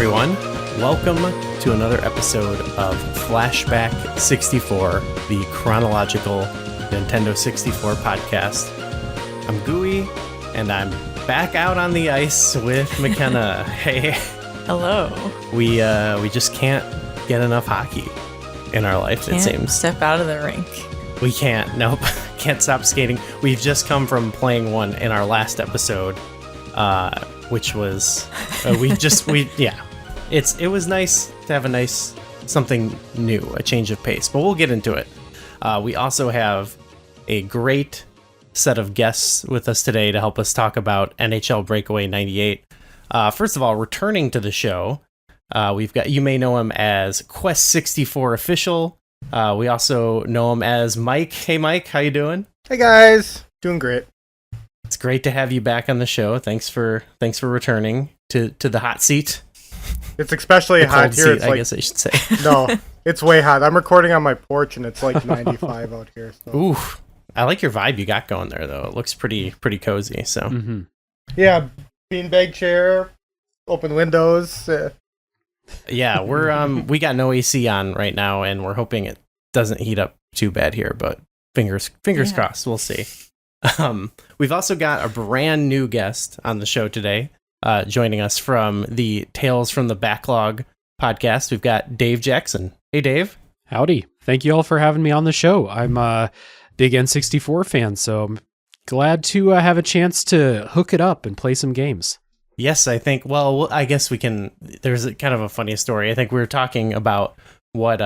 everyone. Welcome to another episode of Flashback 64, the chronological Nintendo 64 podcast. I'm Gooey, and I'm back out on the ice with McKenna. Hey. Hello. We just can't get enough hockey in our life, it seems. Step out of the rink. We can't. Nope. Can't stop skating. We've just come from playing one in our last episode, which was it was nice to have something new, a change of pace, but we'll get into it. We also have a great set of guests with us today to help us talk about NHL Breakaway 98. First of all, returning to the show, we've got, you may know him as Quest 64 Official. We also know him as Mike. Hey Mike, how you doing? Hey guys, doing great. It's great to have you back on the show. Thanks for returning to the hot seat. It's especially hot here. Seat, I guess I should say. No, it's way hot. I'm recording on my porch and it's like 95 out here. So. Ooh, I like your vibe you got going there though. It looks pretty cozy. So yeah, beanbag chair, open windows. Yeah, we got no AC on right now, and we're hoping it doesn't heat up too bad here. But fingers crossed. We'll see. We've also got a brand new guest on the show today, joining us from the Tales from the Backlog podcast. We've got Dave Jackson. Hey, Dave. Howdy. Thank you all for having me on the show. I'm a big N64 fan, so I'm glad to have a chance to hook it up and play some games. Yes, I think, well, I guess we can, there's a kind of a funny story. I think we were talking about what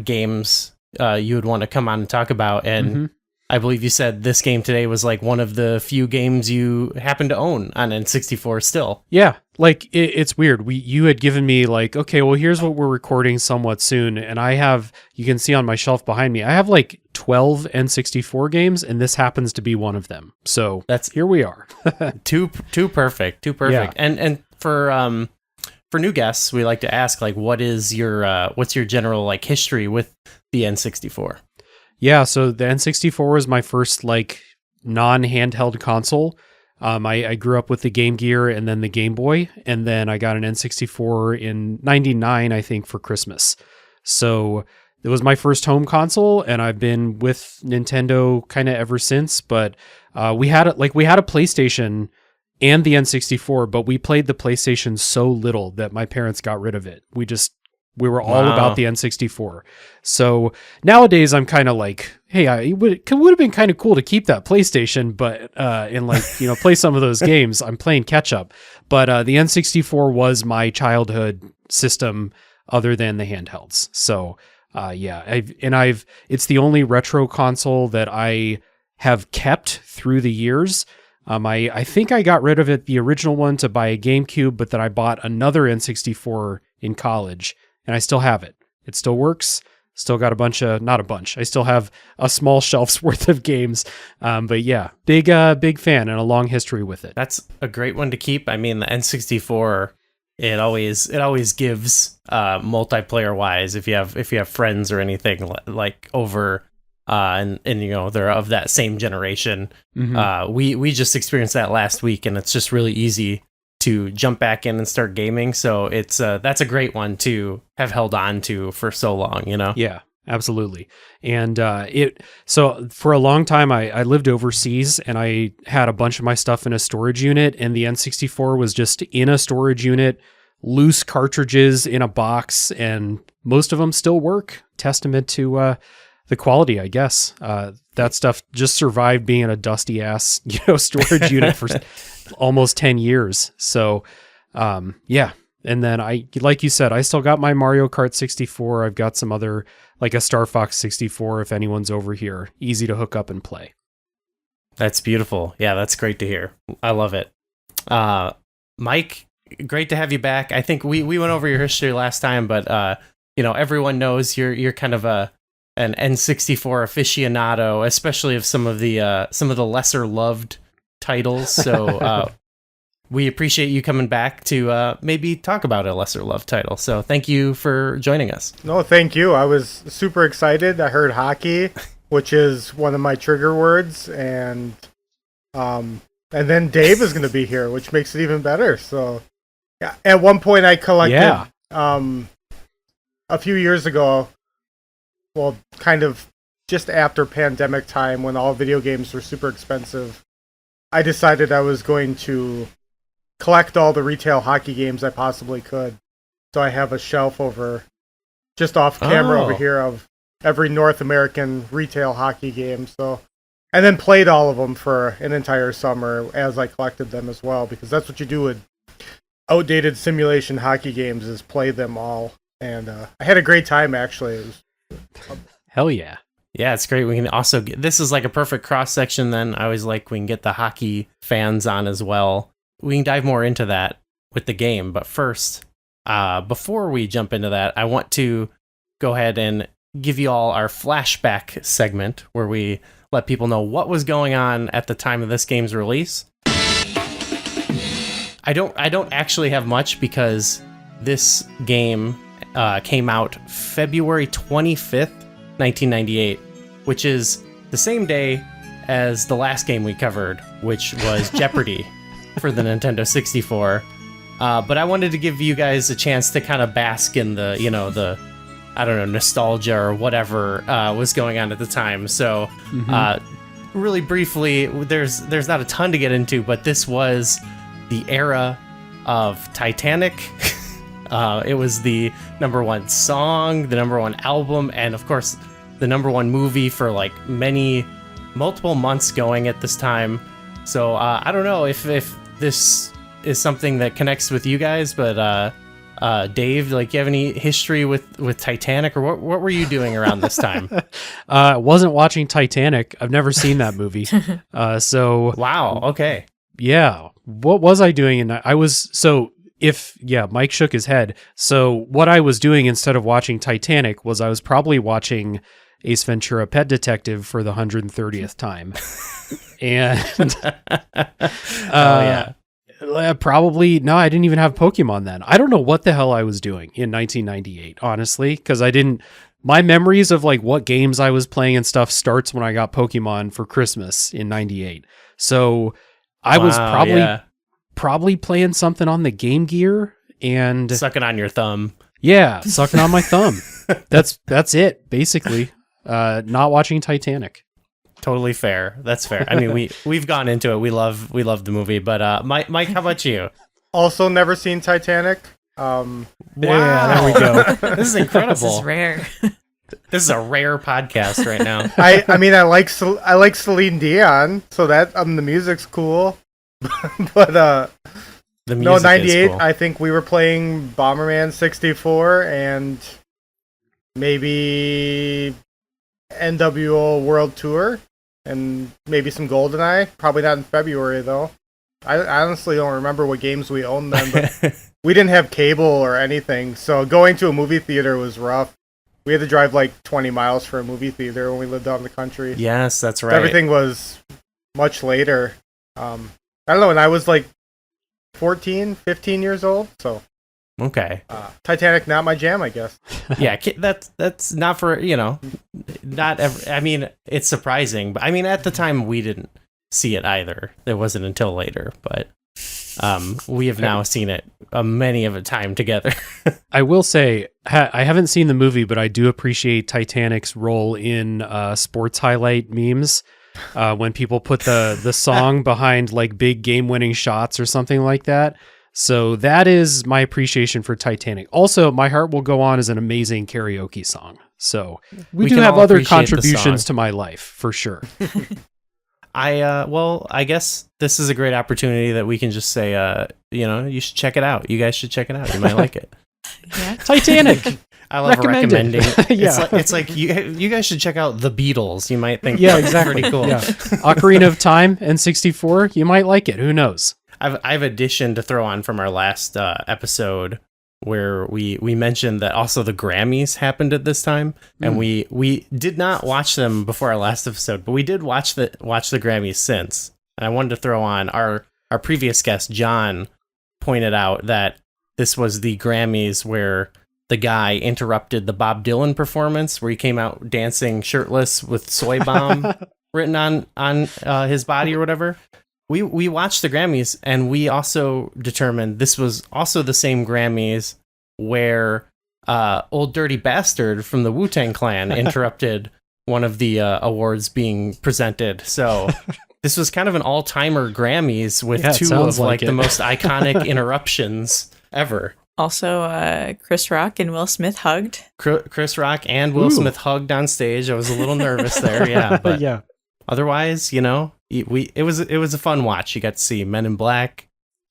games you would want to come on and talk about, and I believe you said this game today was like one of the few games you happen to own on N64 still. Yeah, like it's weird. You had given me like, okay, well, here's what we're recording somewhat soon, and I have, you can see on my shelf behind me, I have like 12 N64 games, and this happens to be one of them. So here we are. too perfect. Yeah. And for new guests, we like to ask, like, what's your general like history with the N64? Yeah, so the N64 was my first like non-handheld console. I grew up with the Game Gear and then the Game Boy, and then I got an N64 in '99, I think, for Christmas. So it was my first home console, and I've been with Nintendo kind of ever since. But we had a PlayStation and the N64, but we played the PlayStation so little that my parents got rid of it. We were all about the N64. So nowadays I'm kind of like, hey, it would have been kind of cool to keep that PlayStation, but and like, play some of those games. I'm playing catch up. But the N64 was my childhood system other than the handhelds. So it's the only retro console that I have kept through the years. I think I got rid of it, the original one, to buy a GameCube, but then I bought another N64 in college. And I still have it. It still works. Still got not a bunch. I still have a small shelf's worth of games. But yeah, big fan and a long history with it. That's a great one to keep. I mean, the N64, it always gives multiplayer wise, if you have friends or anything like over and they're of that same generation. We just experienced that last week, and it's just really easy to jump back in and start gaming. So it's that's a great one to have held on to for so long, Yeah, absolutely. And so for a long time I lived overseas, and I had a bunch of my stuff in a storage unit, and the N64 was just in a storage unit, loose cartridges in a box, and most of them still work. Testament to the quality, I guess. That stuff just survived being in a dusty ass, storage unit for almost 10 years. So, yeah. And then like you said, I still got my Mario Kart 64. I've got some other, like a Star Fox 64, if anyone's over here. Easy to hook up and play. That's beautiful. Yeah, that's great to hear. I love it. Mike, great to have you back. I think we went over your history last time, but everyone knows you're kind of an N64 aficionado, especially of some of the lesser loved titles. So we appreciate you coming back to maybe talk about a lesser loved title. So thank you for joining us. No, thank you. I was super excited. I heard hockey, which is one of my trigger words, and then Dave is going to be here, which makes it even better. So Yeah, at one point I collected Yeah. a few years ago, well, kind of just after pandemic time when all video games were super expensive, I decided I was going to collect all the retail hockey games I possibly could. So I have a shelf over, just off camera over here, of every North American retail hockey game. So, and then played all of them for an entire summer as I collected them as well, because that's what you do with outdated simulation hockey games, is play them all. And I had a great time, actually. It was, Hell yeah. Yeah, it's great. We can also get, this is like a perfect cross section then. I always like we can get the hockey fans on as well. We can dive more into that with the game. But first, before we jump into that, I want to go ahead and give you all our flashback segment where we let people know what was going on at the time of this game's release. I don't actually have much because this game came out February 25th, 1998, which is the same day as the last game we covered, which was Jeopardy for the Nintendo 64. But I wanted to give you guys a chance to kind of bask in the, the I don't know, nostalgia or whatever was going on at the time. So really briefly, there's not a ton to get into, but this was the era of Titanic. It was the #1 song, the #1 album, and of course the #1 movie for like multiple months going at this time. So I don't know if this is something that connects with you guys, but Dave, like, you have any history with Titanic, or what were you doing around this time? Wasn't watching Titanic. I've never seen that movie. So Wow. Okay. yeah, what was I doing? And Mike shook his head. So what I was doing instead of watching Titanic was I was probably watching Ace Ventura: Pet Detective for the 130th time. And probably, no, I didn't even have Pokemon then. I don't know what the hell I was doing in 1998, honestly, because my memories of like what games I was playing and stuff starts when I got Pokemon for Christmas in 98. So I was probably playing something on the Game Gear and sucking on your thumb. Yeah, sucking on my thumb. That's it, basically. Not watching Titanic. Totally fair. That's fair. I mean, we've gone into it. We love the movie, but Mike, how about you? also never seen Titanic. Wow, there we go. This is incredible. This is rare. This is a rare podcast right now. I mean, I like Celine Dion, so that the music's cool. But The music no, 98. is cool. I think we were playing Bomberman 64 and maybe NWO World Tour and maybe some GoldenEye. Probably not in February though. I honestly don't remember what games we owned then, but we didn't have cable or anything, so going to a movie theater was rough. We had to drive like 20 miles for a movie theater when we lived out in the country. Yes, that's right. Everything was much later. I don't know, and I was like 14, 15 years old, so Okay. Titanic, not my jam, I guess. Yeah, that's not for, not every, I mean, it's surprising, but I mean, at the time we didn't see it either. It wasn't until later, but we have now seen it many of a time together. I will say, I haven't seen the movie, but I do appreciate Titanic's role in sports highlight memes. When people put the song behind like big game-winning shots or something like that. So that is my appreciation for Titanic. Also, My Heart Will Go On is an amazing karaoke song. So we do can have all other appreciate the contributions song. to my life, for sure. I guess this is a great opportunity that we can just say, you should check it out. You guys should check it out. You might like it. Yeah. Titanic. I love Recommended. recommending. Yeah. It's like you guys should check out The Beatles. You might think, Yeah, that's exactly. pretty cool. Yeah. Ocarina of Time and 64. You might like it. Who knows? I have addition to throw on from our last episode where we mentioned that also the Grammys happened at this time, and we did not watch them before our last episode, but we did watch the Grammys since. And I wanted to throw on our previous guest John pointed out that this was the Grammys where the guy interrupted the Bob Dylan performance where he came out dancing shirtless with soy bomb written on his body or whatever. we watched the Grammys, and we also determined this was also the same Grammys where Old Dirty Bastard from the Wu-Tang Clan interrupted one of the awards being presented. So this was kind of an all-timer Grammys with two of like the most iconic interruptions ever. Also, Chris Rock and Will Smith hugged. Chris Rock and Will Smith hugged on stage. I was a little nervous there, yeah, but yeah. Otherwise, you know, it was a fun watch. You got to see Men in Black,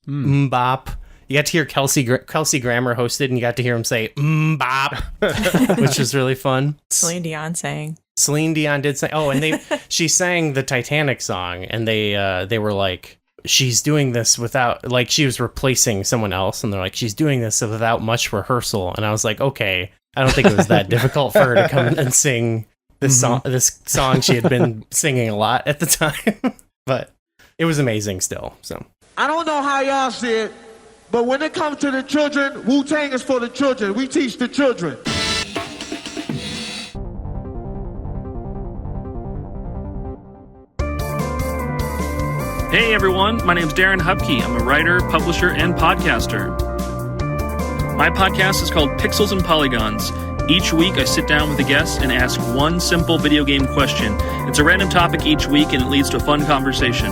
Bop. You got to hear Kelsey Grammer hosted, and you got to hear him say Bop, which was really fun. Celine Dion sang. Celine Dion did say, and she sang the Titanic song, and they were like, she's doing this without, like, she was replacing someone else, and they're like, she's doing this without much rehearsal, and I was like, okay, I don't think it was that difficult for her to come and sing this song she had been singing a lot at the time, but it was amazing still. So I don't know how y'all see it, but when it comes to the children, Wu-Tang is for the children. We teach the children. Hey everyone, my name's Darren Hupke. I'm a writer, publisher, and podcaster. My podcast is called Pixels and Polygons. Each week I sit down with a guest and ask one simple video game question. It's a random topic each week and it leads to a fun conversation.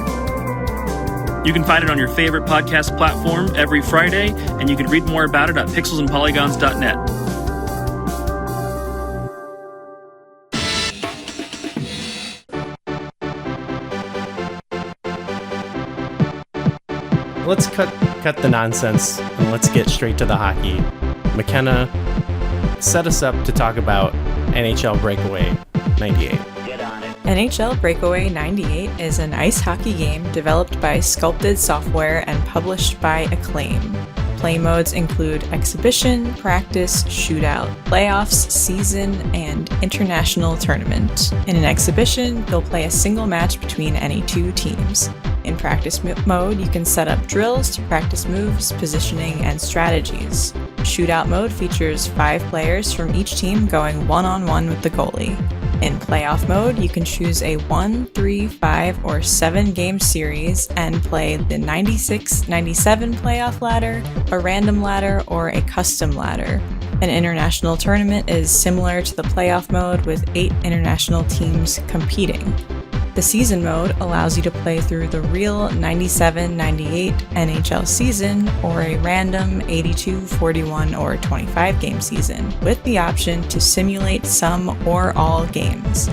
You can find it on your favorite podcast platform every Friday, and you can read more about it at pixelsandpolygons.net. let's cut the nonsense and let's get straight to the hockey. McKenna, set us up to talk about NHL Breakaway 98. NHL Breakaway 98 is an ice hockey game developed by Sculpted Software and published by Acclaim. Play modes include Exhibition, Practice, Shootout, Playoffs, Season, and International Tournament. In an Exhibition, you'll play a single match between any two teams. In Practice mode, you can set up drills to practice moves, positioning, and strategies. Shootout mode features 5 players from each team going one-on-one with the goalie. In Playoff mode, you can choose a 1, 3, 5, or 7 game series and play the 96-97 playoff ladder, a random ladder, or a custom ladder. An international tournament is similar to the playoff mode with 8 international teams competing. The season mode allows you to play through the real 97-98 NHL season or a random 82, 41, or 25 game season, with the option to simulate some or all games.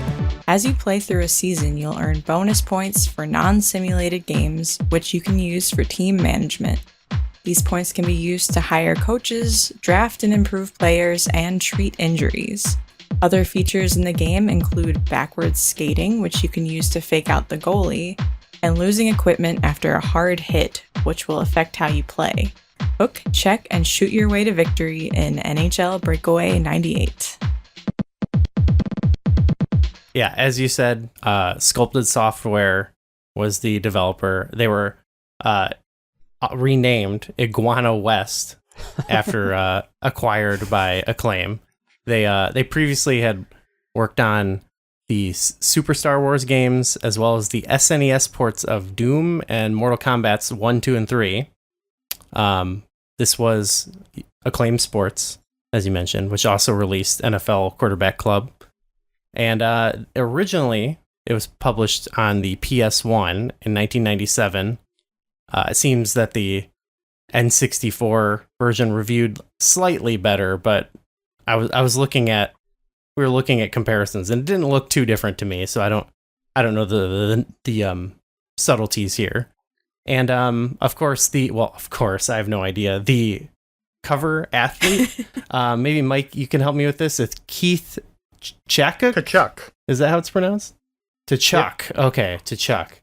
As you play through a season, you'll earn bonus points for non-simulated games, which you can use for team management. These points can be used to hire coaches, draft and improve players, and treat injuries. Other features in the game include backwards skating, which you can use to fake out the goalie, and losing equipment after a hard hit, which will affect how you play. Hook, check, and shoot your way to victory in NHL Breakaway 98. Yeah, as you said, Sculpted Software was the developer. They were renamed Iguana West after acquired by Acclaim. They previously had worked on the Super Star Wars games as well as the SNES ports of Doom and Mortal Kombat's 1, 2, and 3. This was Acclaim Sports, as you mentioned, which also released NFL Quarterback Club. And originally, it was published on the PS1 in 1997. It seems that the N64 version reviewed slightly better, but we were looking at comparisons and it didn't look too different to me, so I don't know the subtleties here. And of course I have no idea. The cover athlete, maybe Mike, you can help me with this. It's Keith Tkachuk. Is that how it's pronounced? Tkachuk. Yep. Okay, Tkachuk.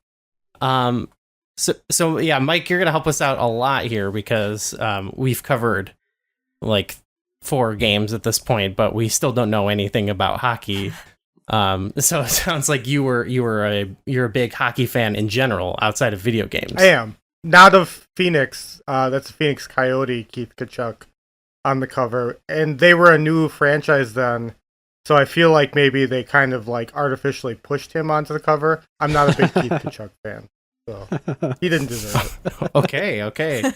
So yeah, Mike, you're gonna help us out a lot here because we've covered like 4 games at this point, but we still don't know anything about hockey. So it sounds like you're a big hockey fan in general outside of video games. I am. Not of Phoenix. That's a Phoenix Coyote, Keith Tkachuk, on the cover. And they were a new franchise then, so I feel like maybe they kind of like artificially pushed him onto the cover. I'm not a big Keith Tkachuk fan. so he didn't deserve it. Okay.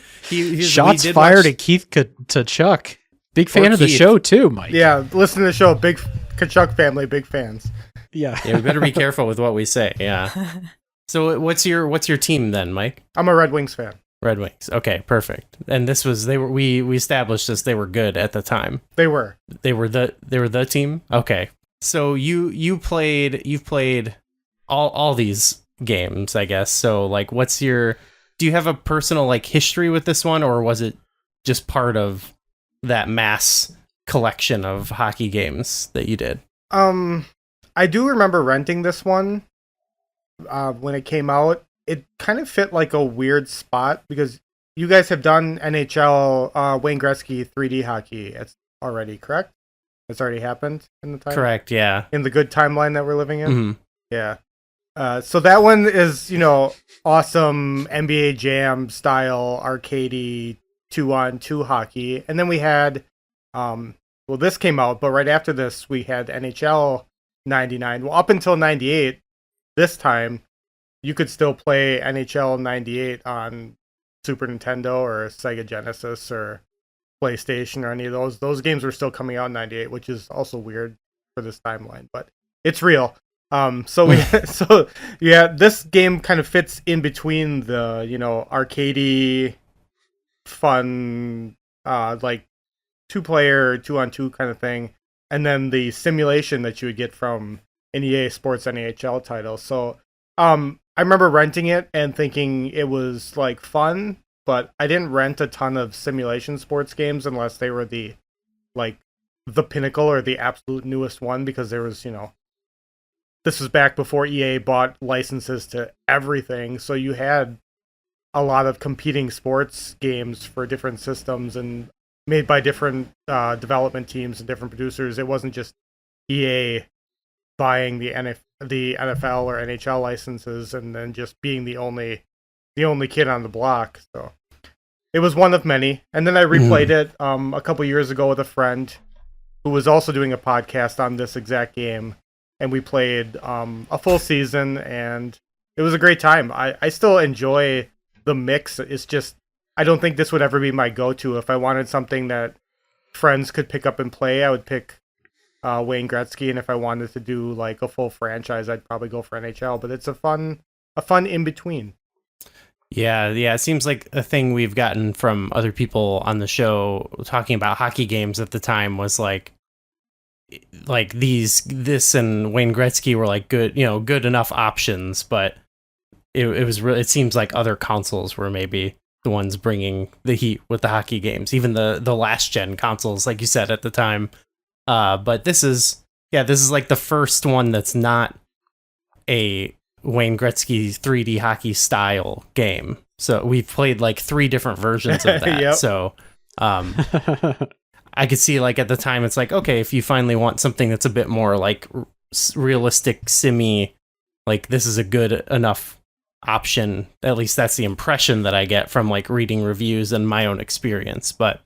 Shots fired at Keith Kachuk. Big fan of the show too, Mike. Yeah, listen to the show. Big Kachuk family, big fans. Yeah. We better be careful with what we say. Yeah. So what's your team then, Mike? I'm a Red Wings fan. Red Wings. Okay, perfect. And we established this. They were good at the time. They were the team. Okay. So you've played all these games, I guess. So like, do you have a personal like history with this one, or was it just part of that mass collection of hockey games that you did? I do remember renting this one when it came out. It kind of fit like a weird spot because you guys have done NHL Wayne Gretzky 3D hockey. It's already correct. It's already happened in the time. Correct. Yeah. In the good timeline that we're living in. Mm-hmm. Yeah. So that one is, awesome NBA Jam style arcadey 2-on-2 hockey. And then we had, this came out, but right after this, we had NHL 99. Well, up until 98, this time, you could still play NHL 98 on Super Nintendo or Sega Genesis or PlayStation or any of those. Those games were still coming out in 98, which is also weird for this timeline, but it's real. This game kind of fits in between the, arcadey, fun, like 2-player, 2-on-2 kind of thing, and then the simulation that you would get from an EA Sports NHL title. So, I remember renting it and thinking it was like fun, but I didn't rent a ton of simulation sports games unless they were the pinnacle or the absolute newest one, because there was, this was back before EA bought licenses to everything. So you had a lot of competing sports games for different systems and made by different development teams and different producers. It wasn't just EA buying the NFL or NHL licenses and then just being the only kid on the block. So it was one of many. And then I replayed it a couple years ago with a friend who was also doing a podcast on this exact game, and we played a full season, and it was a great time. I still enjoy the mix. It's just I don't think this would ever be my go-to. If I wanted something that friends could pick up and play, I would pick Wayne Gretzky, and if I wanted to do like a full franchise, I'd probably go for NHL. But it's a fun in between. Yeah. It seems like a thing we've gotten from other people on the show talking about hockey games at the time was like this and Wayne Gretzky were like good enough options, but it seems like other consoles were maybe the ones bringing the heat with the hockey games, even the last gen consoles, like you said at the time. But this is like the first one that's not a Wayne Gretzky 3D hockey style game. So we've played like 3 different versions of that. Yep. So I could see like at the time it's like, okay, if you finally want something that's a bit more like realistic simmy, like this is a good enough option. At least that's the impression that I get from like reading reviews and my own experience. But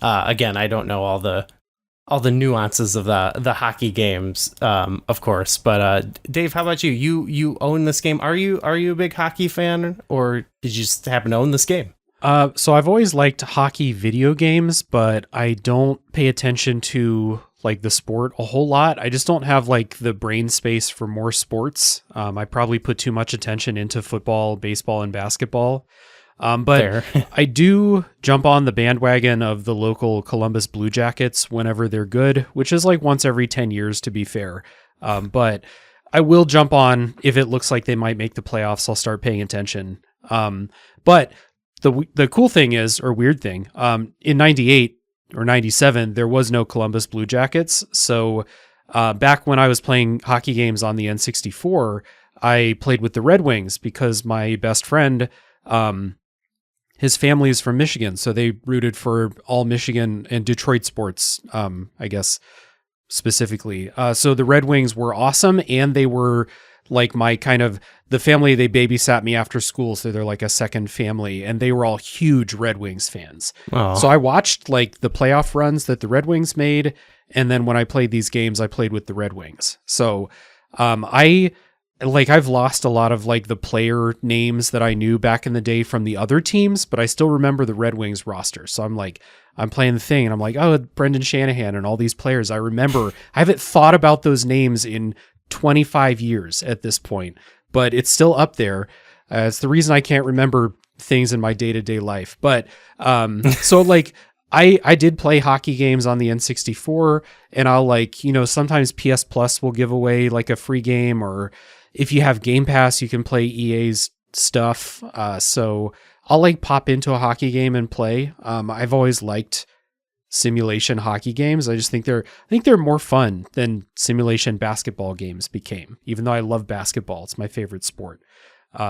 again, I don't know all the nuances of the hockey games, of course. But Dave, how about you? You own this game. Are you a big hockey fan, or did you just happen to own this game? So I've always liked hockey video games, but I don't pay attention to like the sport a whole lot. I just don't have like the brain space for more sports. I probably put too much attention into football, baseball, and basketball. But I do jump on the bandwagon of the local Columbus Blue Jackets whenever they're good, which is like once every 10 years to be fair. But I will jump on if it looks like they might make the playoffs. I'll start paying attention. But the cool thing is, or weird thing, in 98 or 97, there was no Columbus Blue Jackets. So back when I was playing hockey games on the N64, I played with the Red Wings because my best friend, his family is from Michigan, so they rooted for all Michigan and Detroit sports, I guess, specifically. So the Red Wings were awesome, and they were like my kind of the family. They babysat me after school, so they're like a second family, and they were all huge Red Wings fans. Oh. So I watched like the playoff runs that the Red Wings made, and then when I played these games, I played with the Red Wings. So I like I've lost a lot of like the player names that I knew back in the day from the other teams, but I still remember the Red Wings roster. So I'm like, I'm playing the thing and I'm like, oh, Brendan Shanahan and all these players. I remember, I haven't thought about those names in 25 years at this point, but it's still up there. It's the reason I can't remember things in my day-to-day life. But so like I did play hockey games on the N64, and I'll like, you know, sometimes PS Plus will give away like a free game, or if you have Game Pass, you can play EA's stuff. So I'll like pop into a hockey game and play. I've always liked simulation hockey games. I just think they're more fun than simulation basketball games became, even though I love basketball. It's my favorite sport.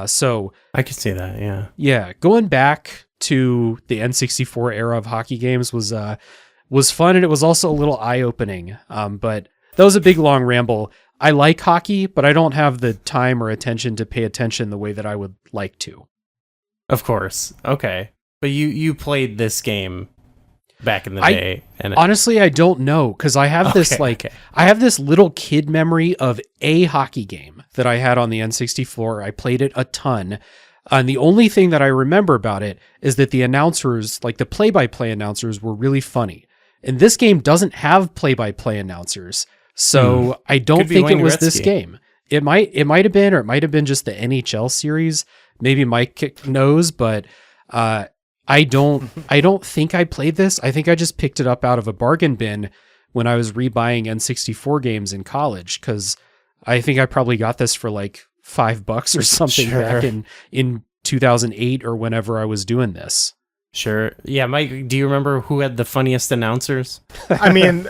So I could see that. Yeah. Yeah. Going back to the N64 era of hockey games was fun. And it was also a little eye opening. But that was a big, long ramble. I like hockey, but I don't have the time or attention to pay attention the way that I would like to. Of course. Okay. But you played this game back in the day. And honestly, I don't know, because I have this I have this little kid memory of a hockey game that I had on the N64. I played it a ton. And the only thing that I remember about it is that the announcers, like the play-by-play announcers, were really funny. And this game doesn't have play-by-play announcers. So I don't think it was this game. It might have been, or it might have been just the NHL series. Maybe Mike knows, but I don't think I played this. I think I just picked it up out of a bargain bin when I was rebuying N64 games in college, because I think I probably got this for like $5 or something back in 2008 or whenever I was doing this. Sure. Yeah, Mike, do you remember who had the funniest announcers? I mean,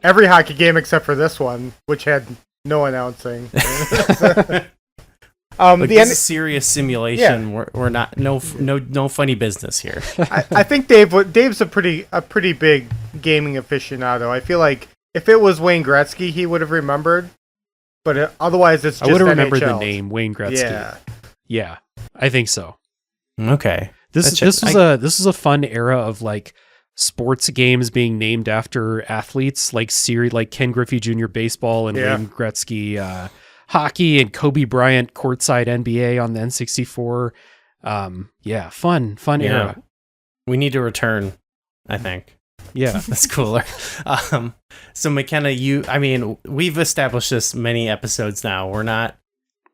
every hockey game except for this one, which had no announcing. Like, this is serious simulation. Yeah. We're not no funny business here. I think Dave's a pretty big gaming aficionado. I feel like if it was Wayne Gretzky, he would have remembered. But otherwise, it's just I would have remembered NHL. the name Wayne Gretzky. Yeah, I think so. Okay, this was a fun era of like sports games being named after athletes, like Ken Griffey Jr. baseball and Wayne Gretzky hockey, and Kobe Bryant courtside NBA on the N64. Fun era. We need to return, I think. Yeah, that's cooler. So McKenna, we've established this many episodes now. We're not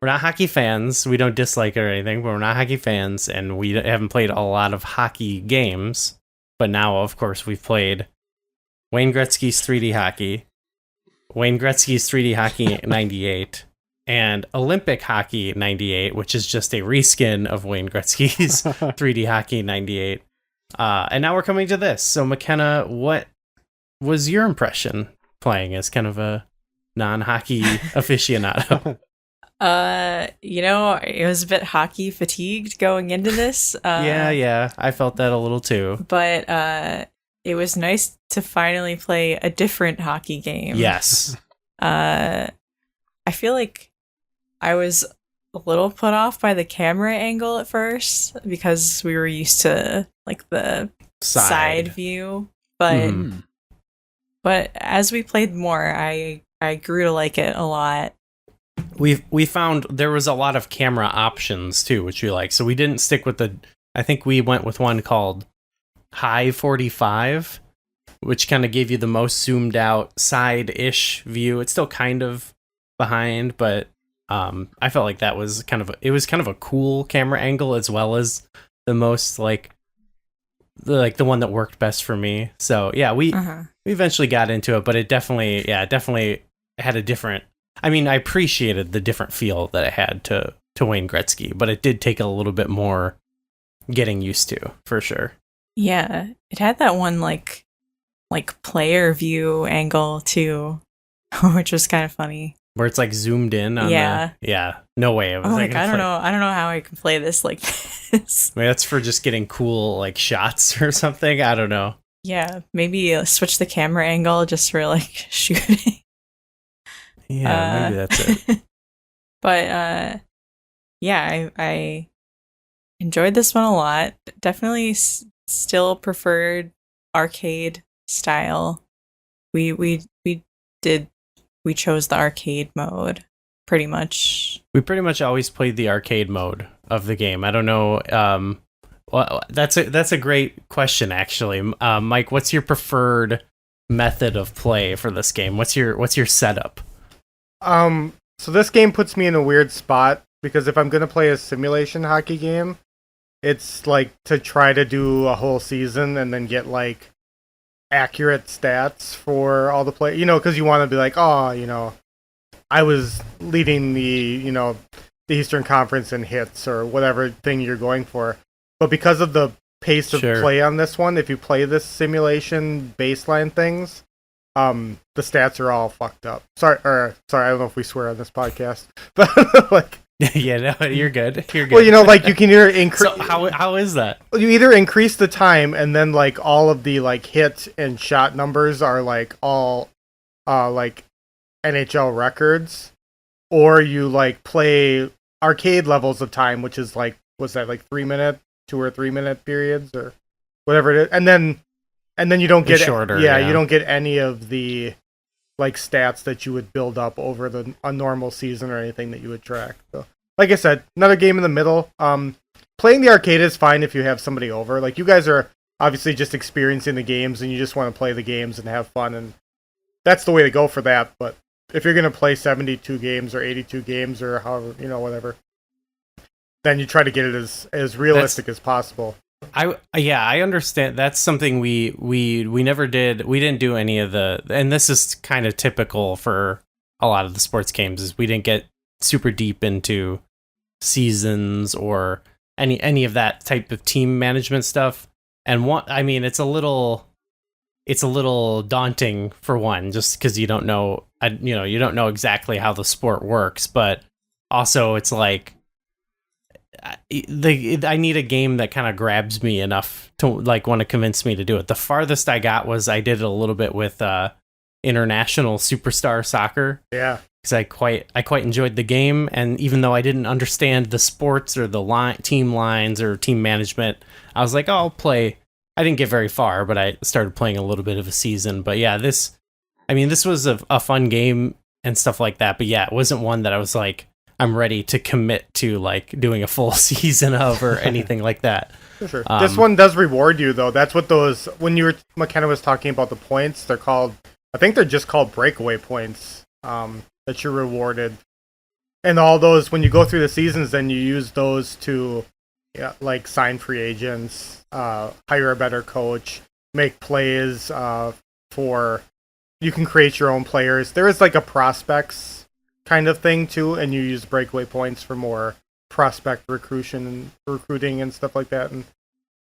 hockey fans. We don't dislike it or anything, but we're not hockey fans, and we haven't played a lot of hockey games. But now, of course, we've played Wayne Gretzky's 3D hockey, Wayne Gretzky's 3D hockey 98, and Olympic hockey 98, which is just a reskin of Wayne Gretzky's 3D hockey 98. And now we're coming to this. So McKenna, what was your impression playing as kind of a non-hockey aficionado? It was a bit hockey fatigued going into this. Yeah, I felt that a little too. But it was nice to finally play a different hockey game. Yes. I feel like I was a little put off by the camera angle at first, because we were used to like the side view, but as we played more, I grew to like it a lot. We found there was a lot of camera options too, which we like. So we didn't stick with I think we went with one called High 45, which kind of gave you the most zoomed out side-ish view. It's still kind of behind, but I felt like that was kind of a cool camera angle, as well as the most like the one that worked best for me. So yeah, we eventually got into it, but it definitely had a different. I mean, I appreciated the different feel that it had to Wayne Gretzky, but it did take a little bit more getting used to, for sure. Yeah, it had that one like player view angle too, which was kind of funny. Where it's like zoomed in on no way. I don't know how I can play this like this. Maybe that's for just getting cool like shots or something. I don't know. Yeah, maybe switch the camera angle just for like shooting. Yeah, maybe that's it. But I enjoyed this one a lot. Definitely still preferred arcade style. We chose the arcade mode pretty much. We pretty much always played the arcade mode of the game. I don't know. Well, that's a great question, actually. Mike, what's your preferred method of play for this game? What's your setup? So this game puts me in a weird spot because if I'm gonna play a simulation hockey game, it's like to try to do a whole season and then get like accurate stats for all the play. Because you want to be like, oh, I was leading the the Eastern Conference in hits or whatever thing you're going for. But because of the pace of play on this one, if you play this simulation baseline things, the stats are all fucked up. Sorry, I don't know if we swear on this podcast, but like, yeah, no, you're good. You're good. Well, like you can either increase. So how is that? You either increase the time, and then like all of the like hit and shot numbers are like all, like NHL records, or you like play arcade levels of time, which is like, what's that, like 2 or 3 minute periods or whatever it is, and then you don't get shorter. You don't get any of the like stats that you would build up over a normal season or anything that you would track. So, like I said, another game in the middle. Playing the arcade is fine if you have somebody over. Like, you guys are obviously just experiencing the games and you just want to play the games and have fun, and that's the way to go for that. But if you're going to play 72 games or 82 games or however, whatever, then you try to get it as realistic as possible. I understand. That's something we never did. We didn't do any of and this is kind of typical for a lot of the sports games, is we didn't get super deep into seasons or any of that type of team management stuff. And it's a little daunting for one, just because you don't know, you don't know exactly how the sport works, but also it's like, I need a game that kind of grabs me enough to like want to convince me to do it. The farthest I got was I did it a little bit with International Superstar Soccer. Yeah, because I quite enjoyed the game, and even though I didn't understand the sports or the team lines or team management, I was like, oh, I'll play. I didn't get very far, but I started playing a little bit of a season. But yeah, this was a fun game and stuff like that. But yeah, it wasn't one that I was like, I'm ready to commit to like doing a full season of or anything like that. Sure. This one does reward you though. That's what when McKenna was talking about the points, I think they're just called breakaway points, that you're rewarded. And all those, when you go through the seasons, then you use those to like sign free agents, hire a better coach, make plays, you can create your own players. There is like a prospects kind of thing too, and you use breakaway points for more prospect recruiting and stuff like that. And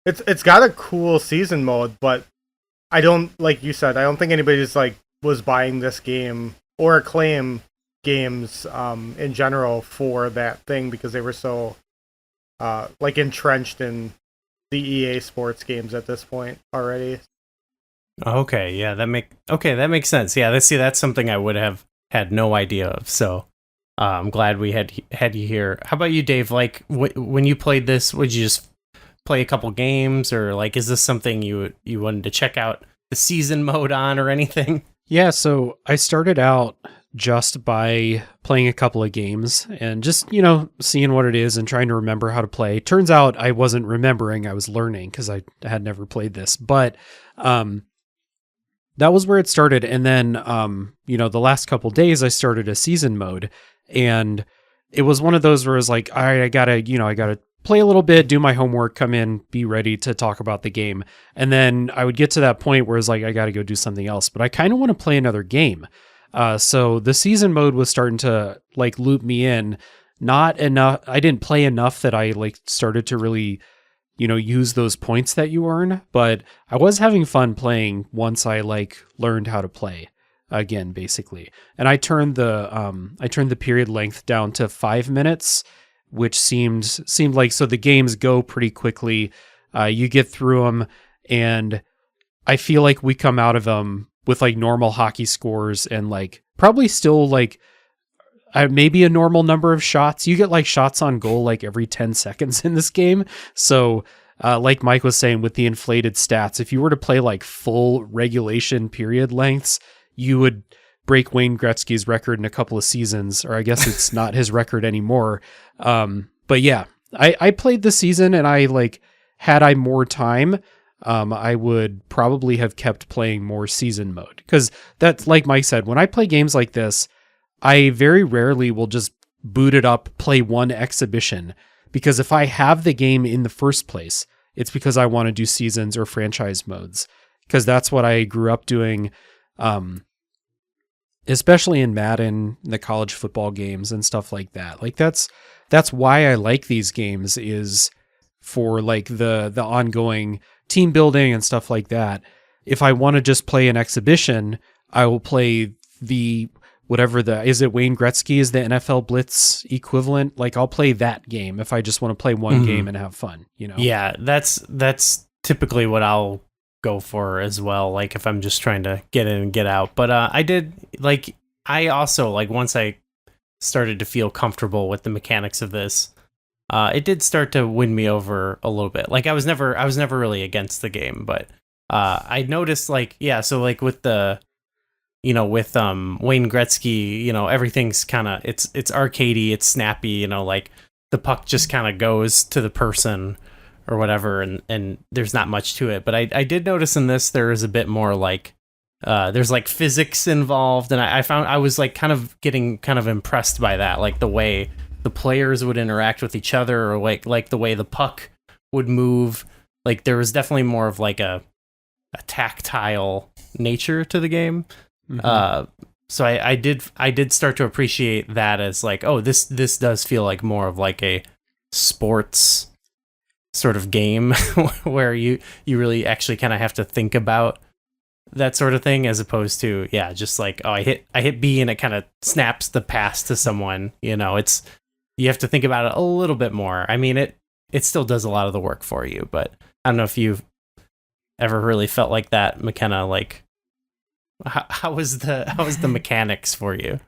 it's got a cool season mode, but I don't, like you said, I don't think anybody's like was buying this game or Acclaim games in general for that thing, because they were so like entrenched in the EA Sports games at this point already. Okay, yeah, that makes sense. Yeah, that's something I would have had no idea of, so I'm glad we had you here. How about you, Dave? Like, when you played this, would you just play a couple games, or like, is this something you wanted to check out the season mode on or anything? Yeah, so I started out just by playing a couple of games and just, seeing what it is and trying to remember how to play. Turns out I wasn't remembering, I was learning because I had never played this, but that was where it started. And then, the last couple days I started a season mode, and it was one of those where it was like, all right, I gotta play a little bit, do my homework, come in, be ready to talk about the game. And then I would get to that point where it's like, I gotta go do something else, but I kind of want to play another game. So the season mode was starting to like loop me in. Not enough. I didn't play enough that I like started to really, use those points that you earn, but I was having fun playing once I like learned how to play again, basically. And I turned the period length down to 5 minutes, which seemed like, so the games go pretty quickly. You get through them, and I feel like we come out of them with like normal hockey scores and like probably still like maybe a normal number of shots. You get like shots on goal like every 10 seconds in this game. So like Mike was saying, with the inflated stats, if you were to play like full regulation period lengths, you would break Wayne Gretzky's record in a couple of seasons, or I guess it's not his record anymore. But yeah, I played the season, and I like, had I more time, I would probably have kept playing more season mode, because that's like Mike said, when I play games like this, I very rarely will just boot it up, play one exhibition, because if I have the game in the first place, it's because I want to do seasons or franchise modes, because that's what I grew up doing, especially in Madden, the college football games and stuff like that. Like that's why I like these games, is for like the ongoing team building and stuff like that. If I want to just play an exhibition, I will play is it Wayne Gretzky is the NFL Blitz equivalent? Like I'll play that game if I just want to play one game and have fun, you know? Yeah, that's typically what I'll go for as well. Like if I'm just trying to get in and get out. But I also once I started to feel comfortable with the mechanics of this, it did start to win me over a little bit. Like I was never really against the game, but I noticed with the, with Wayne Gretzky, everything's kind of, it's arcadey, it's snappy, like the puck just kind of goes to the person or whatever, and there's not much to it. But I did notice in this there is a bit more there's physics involved, and I found I was getting kind of impressed by that, like the way the players would interact with each other, or like the way the puck would move. Like there was definitely more of a tactile nature to the game. So I did start to appreciate that as this does feel like more of a sports sort of game where you really actually kind of have to think about that sort of thing, as opposed to just I hit B and it kind of snaps the pass to someone. It's, you have to think about it a little bit more. I mean, it still does a lot of the work for you, but I don't know if you've ever really felt like that, McKenna. How was the mechanics for you?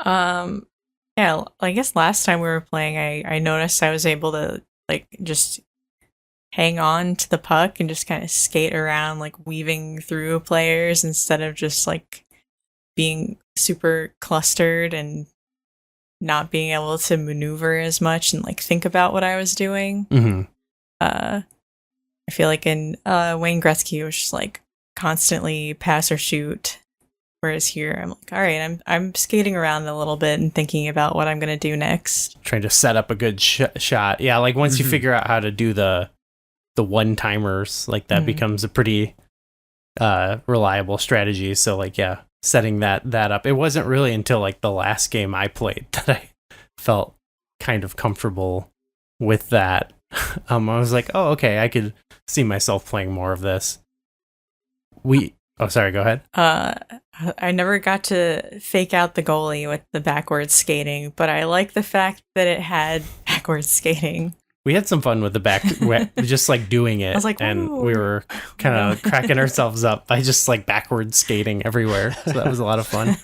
Yeah, I guess last time we were playing, I noticed I was able to just hang on to the puck and just kind of skate around, weaving through players instead of just being super clustered and not being able to maneuver as much and think about what I was doing. I feel like in Wayne Gretzky, it was just constantly pass or shoot, whereas here I'm all right, I'm skating around a little bit and thinking about what I'm gonna do next, trying to set up a good shot. Yeah, once you figure out how to do the one-timers, that becomes a pretty reliable strategy. So setting that up, it wasn't really until the last game I played that I felt kind of comfortable with that. I was oh, okay, I could see myself playing more of this. Sorry, go ahead. I never got to fake out the goalie with the backwards skating, but I like the fact that it had backwards skating. We had some fun with the just doing it. I was and we were kind of cracking ourselves up by just backwards skating everywhere. So that was a lot of fun.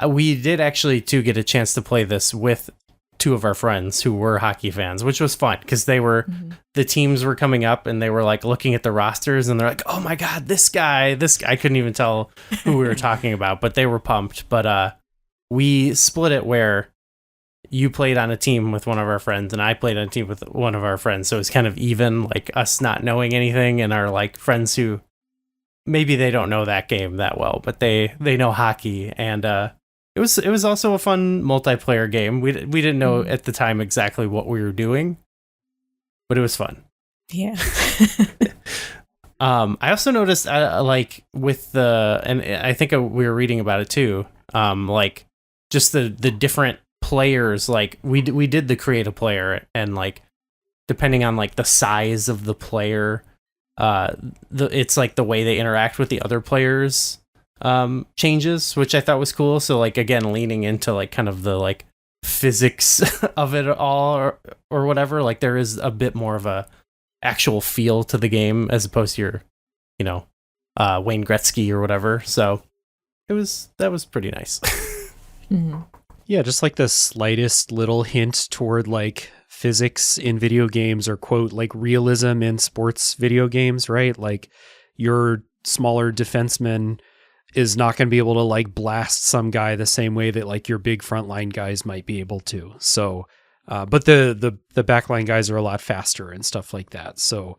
We did actually too get a chance to play this with two of our friends who were hockey fans, which was fun because they were, the teams were coming up and they were looking at the rosters and they're oh my God, this guy, I couldn't even tell who we were talking about, but they were pumped. But we split it where you played on a team with one of our friends and I played on a team with one of our friends. So it's kind of even, us not knowing anything and our friends who maybe they don't know that game that well, but they know hockey. And it was also a fun multiplayer game. We didn't know at the time exactly what we were doing, but it was fun. Yeah. I also noticed with the, and I think we were reading about it too. Just the different players, we did the create a player, and depending on the size of the player, it's the way they interact with the other players changes, which I thought was cool. So again, leaning into kind of the physics of it all, or whatever, there is a bit more of a actual feel to the game as opposed to your Wayne Gretzky or whatever. So that was pretty nice. Yeah, just the slightest little hint toward physics in video games, or quote realism in sports video games, right? Your smaller defenseman is not going to be able to like blast some guy the same way that like your big frontline guys might be able to. So, but the backline guys are a lot faster and stuff like that. So,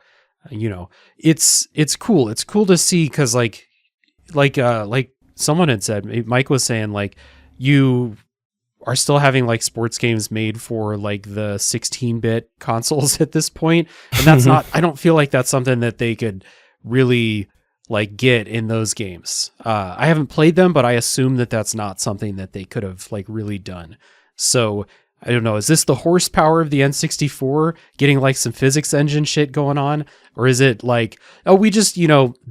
it's cool. It's cool to see because like someone had said, Mike was saying like you are still having like sports games made for like the 16-bit consoles at this point, and that's not. I don't feel like that's something that they could really like get in those games. I haven't played them, but I assume that that's not something that they could have like really done. So I don't know. Is this the horsepower of the N64 getting like some physics engine shit going on? Or is it like, oh, we just,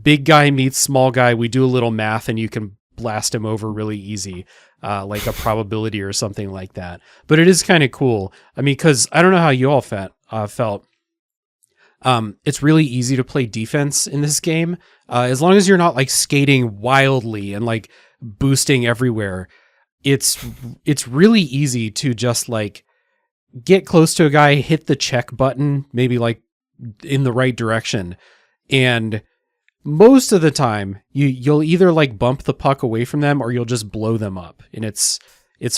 big guy meets small guy. We do a little math and you can blast him over really easy, like a probability or something like that. But it is kind of cool. I mean, because I don't know how you all felt. It's really easy to play defense in this game. As long as you're not like skating wildly and like boosting everywhere, it's really easy to just like get close to a guy, hit the check button, maybe like in the right direction. And most of the time you'll either like bump the puck away from them or you'll just blow them up. And it's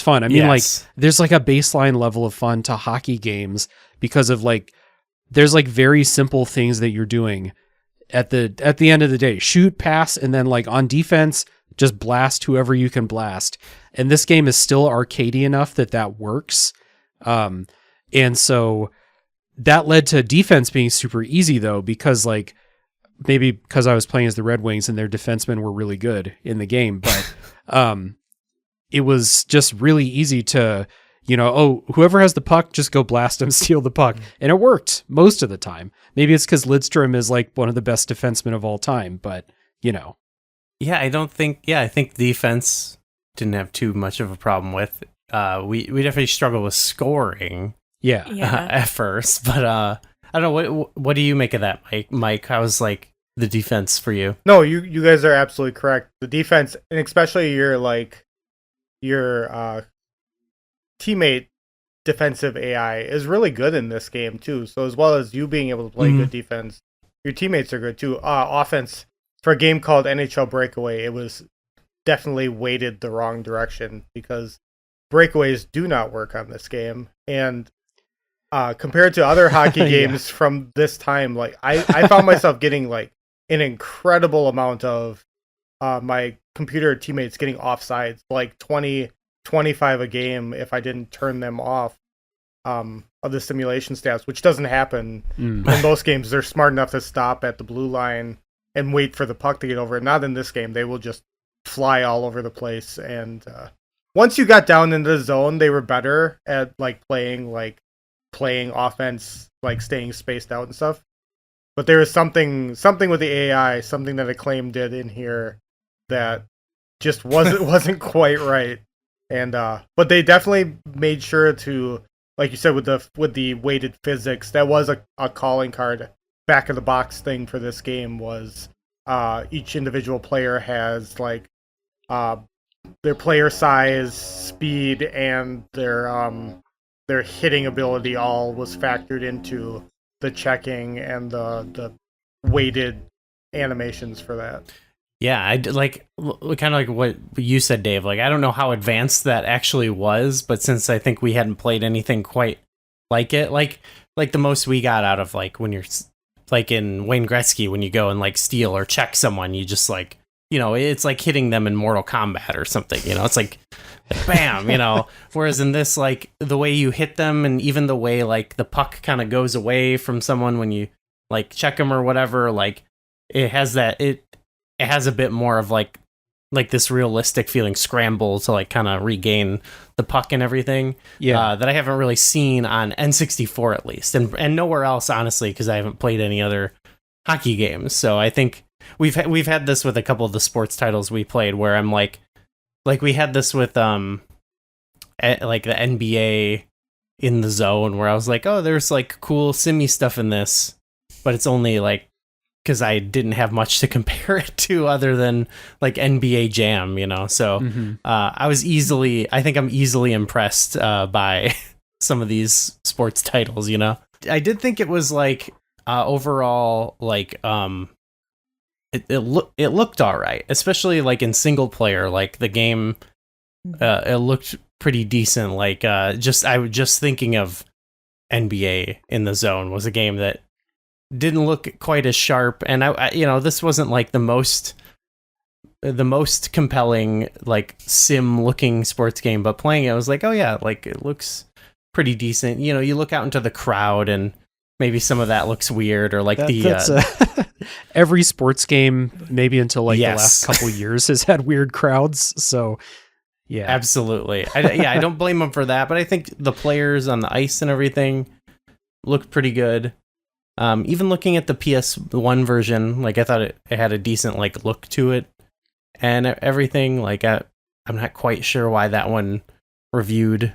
fun. I mean, like there's like a baseline level of fun to hockey games because of like, there's like very simple things that you're doing at the end of the day. Shoot, pass, and then like on defense, just blast whoever you can blast. And this game is still arcadey enough that works. And so that led to defense being super easy though, because like maybe because I was playing as the Red Wings and their defensemen were really good in the game, but it was just really easy to, whoever has the puck, just go blast them, steal the puck. And it worked most of the time. Maybe it's because Lidstrom is like one of the best defensemen of all time, but Yeah, I think defense didn't have too much of a problem with. We definitely struggled with scoring. Yeah. At first, but I don't know. What do you make of that, Mike? How's like the defense for you? No, you guys are absolutely correct. The defense, and especially your teammate defensive AI is really good in this game too. So as well as you being able to play good defense, your teammates are good too. Offense for a game called NHL Breakaway, it was definitely weighted the wrong direction because breakaways do not work on this game. And compared to other hockey games from this time, like I found myself getting like an incredible amount of my computer teammates getting offsides, like 20, 25 a game if I didn't turn them off of the simulation stats, which doesn't happen in most games. They're smart enough to stop at the blue line and wait for the puck to get over it. Not in this game. They will just fly all over the place. And once you got down into the zone, they were better at like playing offense, like staying spaced out and stuff. But there was something with the AI, something that Acclaim did in here that just wasn't quite right. And but they definitely made sure to, like you said, with the weighted physics, that was a calling card. Back of the box thing for this game was each individual player has like their player size, speed, and their hitting ability all was factored into the checking and the weighted animations for that. Yeah, I like kind of like what you said, Dave. Like, I don't know how advanced that actually was, but since I think we hadn't played anything quite like it, like the most we got out of like when you're like in Wayne Gretzky, when you go and like steal or check someone, you just like, it's like hitting them in Mortal Kombat or something. It's like bam, Whereas in this, like the way you hit them and even the way like the puck kind of goes away from someone when you like check them or whatever, like it has that it has a bit more of like this realistic feeling scramble to like kind of regain the puck and everything. Yeah, that I haven't really seen on N64 at least, and nowhere else honestly, because I haven't played any other hockey games. So I think we've had this with a couple of the sports titles we played, where I'm like we had this with like the NBA in the Zone, where I was like, oh, there's like cool simmy stuff in this, but it's only like because I didn't have much to compare it to other than like NBA Jam, So I think I'm easily impressed by some of these sports titles, I did think it was like overall like it looked all right, especially like in single player. Like the game, it looked pretty decent. Like I was just thinking of NBA in the Zone was a game that didn't look quite as sharp, and I this wasn't like the most compelling like sim looking sports game, but playing it I was like, oh yeah, like it looks pretty decent. You look out into the crowd and maybe some of that looks weird, or like every sports game maybe until like the last couple years has had weird crowds. So yeah, absolutely. I don't blame them for that, but I think the players on the ice and everything looked pretty good. Even looking at the PS1 version, like I thought it had a decent like look to it and everything. Like I'm not quite sure why that one reviewed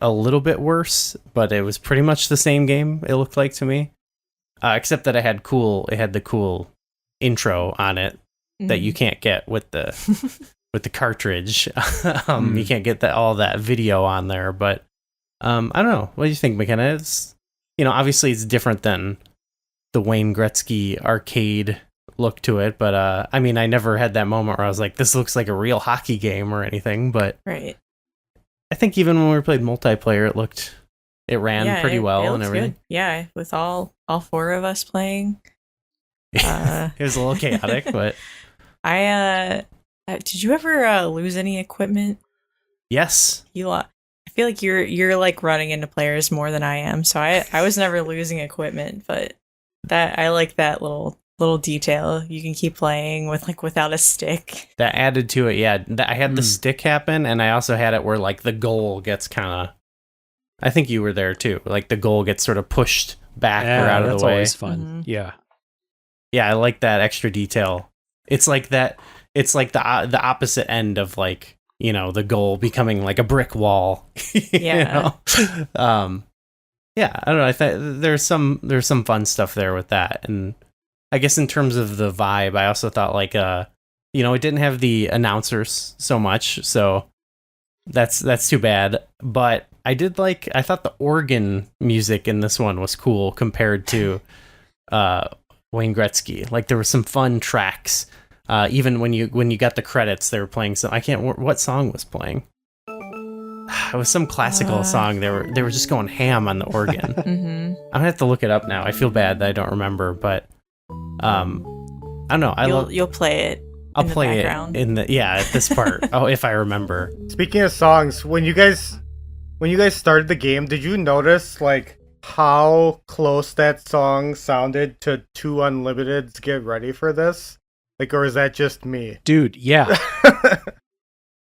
a little bit worse, but it was pretty much the same game, it looked like to me. Except that it had the cool intro on it that you can't get with the with the cartridge. You can't get all that video on there, but I don't know. What do you think, McKenna? It's, obviously it's different than the Wayne Gretzky arcade look to it, but I mean, I never had that moment where I was like, this looks like a real hockey game or anything, but right. I think even when we played multiplayer, it ran pretty well and everything. Good. Yeah, with all 4 of us playing. It was a little chaotic, but did you ever lose any equipment? Yes. I feel like you're like running into players more than I am, so I was never losing equipment, but that I like that little detail. You can keep playing without a stick. That added to it, yeah. I had the stick happen, and I also had it where like the goal gets kind of. I think you were there too. Like the goal gets sort of pushed back or out of the way. That's always fun. Mm-hmm. Yeah, yeah. I like that extra detail. It's like that. It's like the opposite end of like the goal becoming like a brick wall. Yeah. Yeah. I don't know. I thought there's some fun stuff there with that, and I guess in terms of the vibe, I also thought like it didn't have the announcers so much, so that's too bad. But I thought the organ music in this one was cool compared to Wayne Gretzky. Like there were some fun tracks. Even when you got the credits, they were playing some. What song was playing? It was some classical song. They were just going ham on the organ. I'm gonna have to look it up now. I feel bad that I don't remember, but I don't know. You'll play it. I'll play it at this part. Oh, if I remember. Speaking of songs, when you guys started the game, did you notice like how close that song sounded to 2 Unlimited's "Get Ready for This"? Like, or is that just me? Dude, yeah.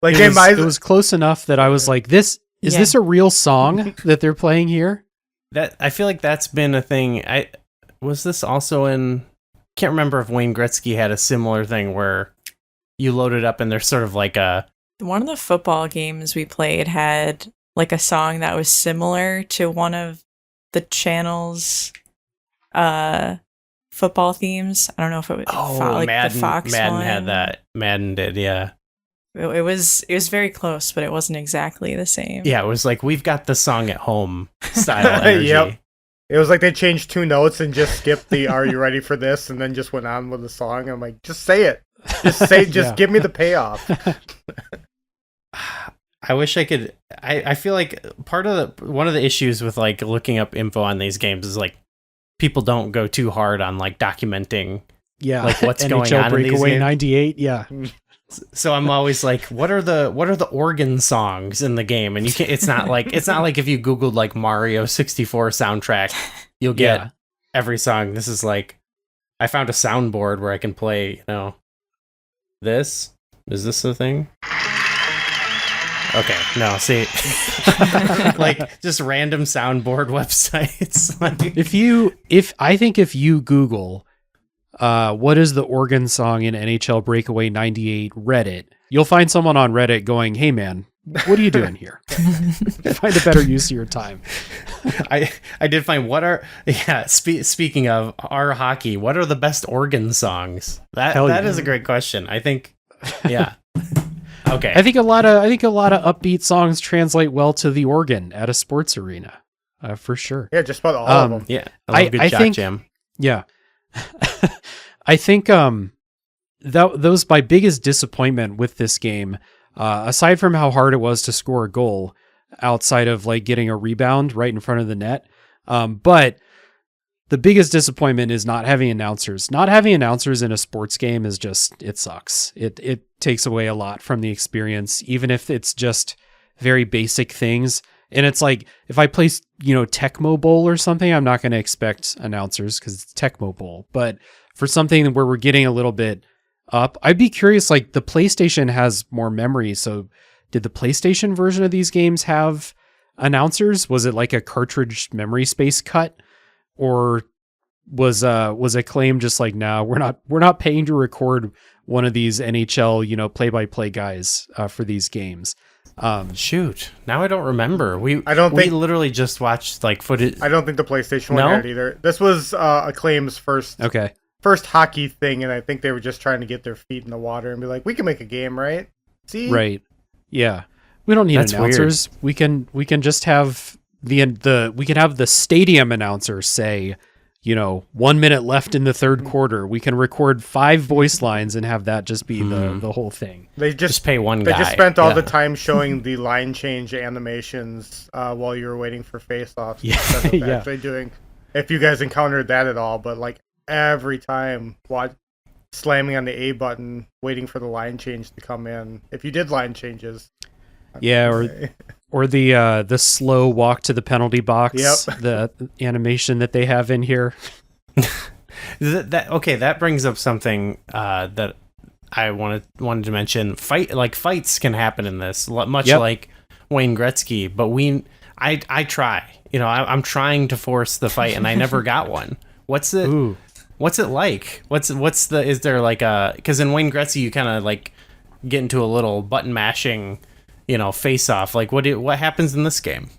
Like it was close enough that I was like, this a real song that they're playing here? That I feel like that's been a thing. Was this also in? Can't remember if Wayne Gretzky had a similar thing where you load it up and there's sort of like one of the football games we played had like a song that was similar to one of the channel's football themes. I don't know if it was Madden, the Fox Madden one. had that. Madden did, yeah. It was very close, but it wasn't exactly the same. Yeah, it was like we've got the song at home style energy. Yep. It was like they changed 2 notes and just skipped the "Are you ready for this?" and then just went on with the song. I'm like, just say it. Just give me the payoff. I wish I could. I feel like one of the issues with like looking up info on these games is like people don't go too hard on like documenting like what's going on Breakaway in these games. 98, yeah. So I'm always like, what are the organ songs in the game? And you can't. It's not like if you Googled like Mario 64 soundtrack, you'll get every song. This is like, I found a soundboard where I can play. This is this the thing? Okay, no, see, like just random soundboard websites. If you Google. What is the organ song in NHL Breakaway 98 Reddit? You'll find someone on Reddit going, "Hey man, what are you doing here? Find a better use of your time." I did find speaking of our hockey, what are the best organ songs? That is a great question. I think, yeah. Okay. I think a lot of upbeat songs translate well to the organ at a sports arena, for sure. Yeah, just about all of them. Yeah, I love a good jock jam. Yeah. I think that was my biggest disappointment with this game. Aside from how hard it was to score a goal, outside of like getting a rebound right in front of the net, but the biggest disappointment is not having announcers. Not having announcers in a sports game is just, it sucks. It takes away a lot from the experience, even if it's just very basic things. And it's like, if I play, Tecmo Bowl or something, I'm not going to expect announcers because it's Tecmo Bowl. But for something where we're getting a little bit up, I'd be curious, like the PlayStation has more memory. So did the PlayStation version of these games have announcers? Was it like a cartridge memory space cut? Or was Acclaim just like, no, we're not paying to record one of these NHL, play-by-play guys for these games. Shoot, now I don't remember. We literally just watched like footage. I don't think the PlayStation one had either. This was Acclaim's first hockey thing, and I think they were just trying to get their feet in the water and be like, we can make a game, right? See, right? Yeah, we don't need announcers. Weird. We can just have we can have the stadium announcer say, 1 minute left in the third quarter. We can record 5 voice lines and have that just be the whole thing. They just pay one guy. They just spent all the time showing the line change animations while you were waiting for face-offs. Instead of actually doing, if you guys encountered that at all, but like every time, slamming on the A button, waiting for the line change to come in. If you did line changes. Or the slow walk to the penalty box, the animation that they have in here. That brings up something that I wanted to mention. Fights can happen in this, much like Wayne Gretzky, but I try. I'm trying to force the fight, and I never got one. What's it like? Is there like a, because in Wayne Gretzky you kind of like get into a little button mashing, face off. Like what happens in this game?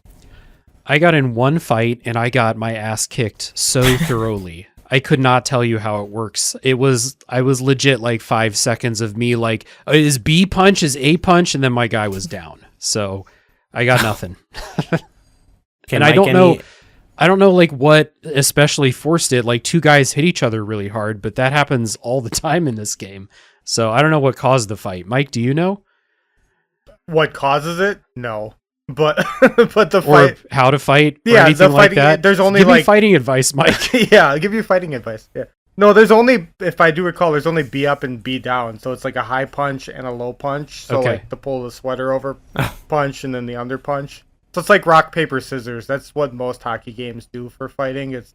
I got in one fight and I got my ass kicked so thoroughly. I could not tell you how it works. I was legit like 5 seconds of me like, is B punch, is A punch, and then my guy was down. So I got nothing. And I don't know like what especially forced it. Like 2 guys hit each other really hard, but that happens all the time in this game. So I don't know what caused the fight. Mike, do you know? What causes it? No. But the fight, or how to fight, or yeah, anything the like fighting, that. There's only give like me fighting advice, Mike. Yeah, I'll give you fighting advice. Yeah. No, there's only, if I do recall, there's only B up and B down. So it's like a high punch and a low punch. So like the pull the sweater over punch and then the under punch. So it's like rock, paper, scissors. That's what most hockey games do for fighting. It's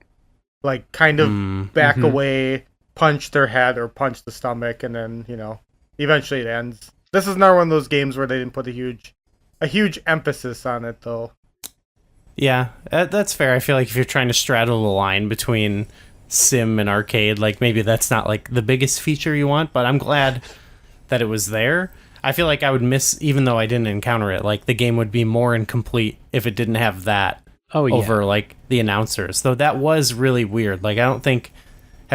like kind of back away, punch their head or punch the stomach, and then, eventually it ends. This is not one of those games where they didn't put a huge emphasis on it, though. Yeah, that's fair. I feel like if you're trying to straddle the line between sim and arcade, like maybe that's not like the biggest feature you want, but I'm glad that it was there. I feel like I would miss, even though I didn't encounter it, like the game would be more incomplete if it didn't have that over like the announcers. Though that was really weird. Like I don't think,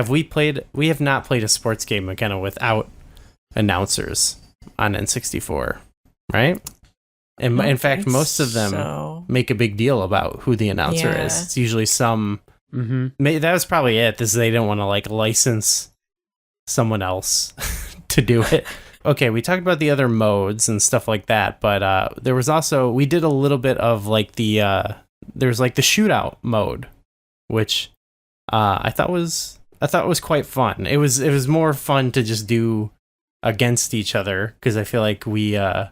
we have not played a sports game McKenna without announcers on N64, right? And in fact, most of them make a big deal about who the announcer is. It's usually some. That was probably it. They didn't want to like license someone else to do it. Okay, we talked about the other modes and stuff like that, but there was also, we did a little bit of like there's like the shootout mode, which I thought was quite fun. It was more fun to just do against each other, because I feel like we're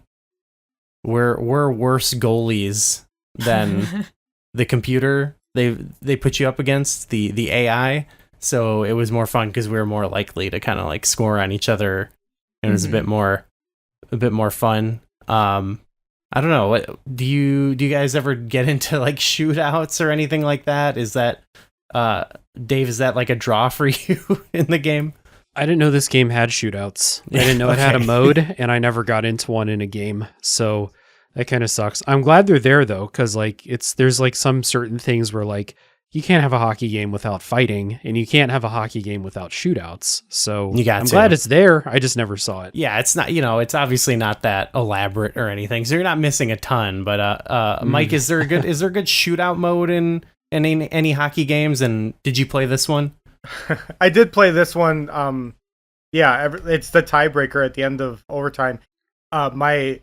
worse goalies than the computer they put you up against, the AI. So it was more fun because we were more likely to kind of like score on each other, and it was a bit more fun. I don't know, what do you guys ever get into like shootouts or anything like that? Is that Dave, is that like a draw for you in the game? I didn't know this game had shootouts. I didn't know it had a mode, and I never got into one in a game. So that kind of sucks. I'm glad they're there though, because like there's like some certain things where like you can't have a hockey game without fighting, and you can't have a hockey game without shootouts. So I'm glad it's there. I just never saw it. Yeah, it's not, it's obviously not that elaborate or anything, so you're not missing a ton. But Mike, is there a good shootout mode in any hockey games? And did you play this one? I did play this one. It's the tiebreaker at the end of overtime. My,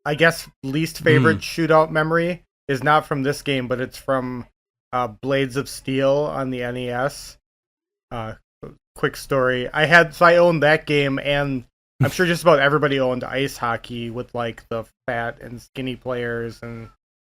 I guess, least favorite shootout memory is not from this game, but it's from Blades of Steel on the NES. Quick story. I owned that game, and I'm sure just about everybody owned ice hockey with like the fat and skinny players.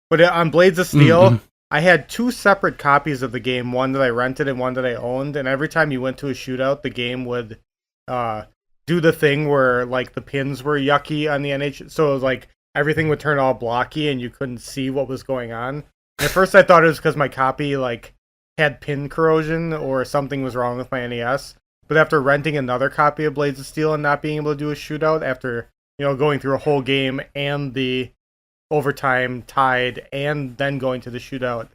But on Blades of Steel, I had 2 separate copies of the game, one that I rented and one that I owned. And every time you went to a shootout, the game would do the thing where like the pins were yucky on the NHL. So it was like everything would turn all blocky and you couldn't see what was going on. And at first I thought it was because my copy like had pin corrosion or something was wrong with my NES. But after renting another copy of Blades of Steel and not being able to do a shootout after, going through a whole game and the overtime tied and then going to the shootout,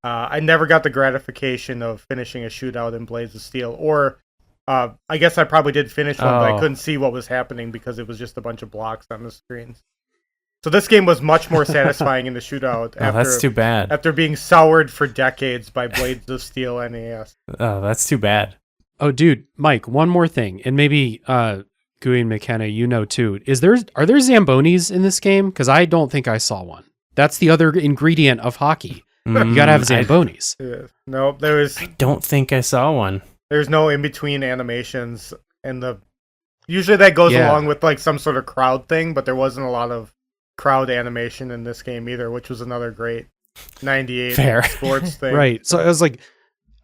I never got the gratification of finishing a shootout in Blades of Steel. Or I guess I probably did finish one, but I couldn't see what was happening because it was just a bunch of blocks on the screens. So this game was much more satisfying in the shootout. That's too bad. After being soured for decades by Blades of Steel NES. Oh, that's too bad. Oh, dude, Mike, one more thing, and maybe Gooey and McKenna, too. Are there Zambonis in this game? Because I don't think I saw one. That's the other ingredient of hockey. You gotta have Zambonis. No, there is. I don't think I saw one. There's no in between animations, and usually that goes along with like some sort of crowd thing, but there wasn't a lot of crowd animation in this game either, which was another great 98 sports thing. Right. So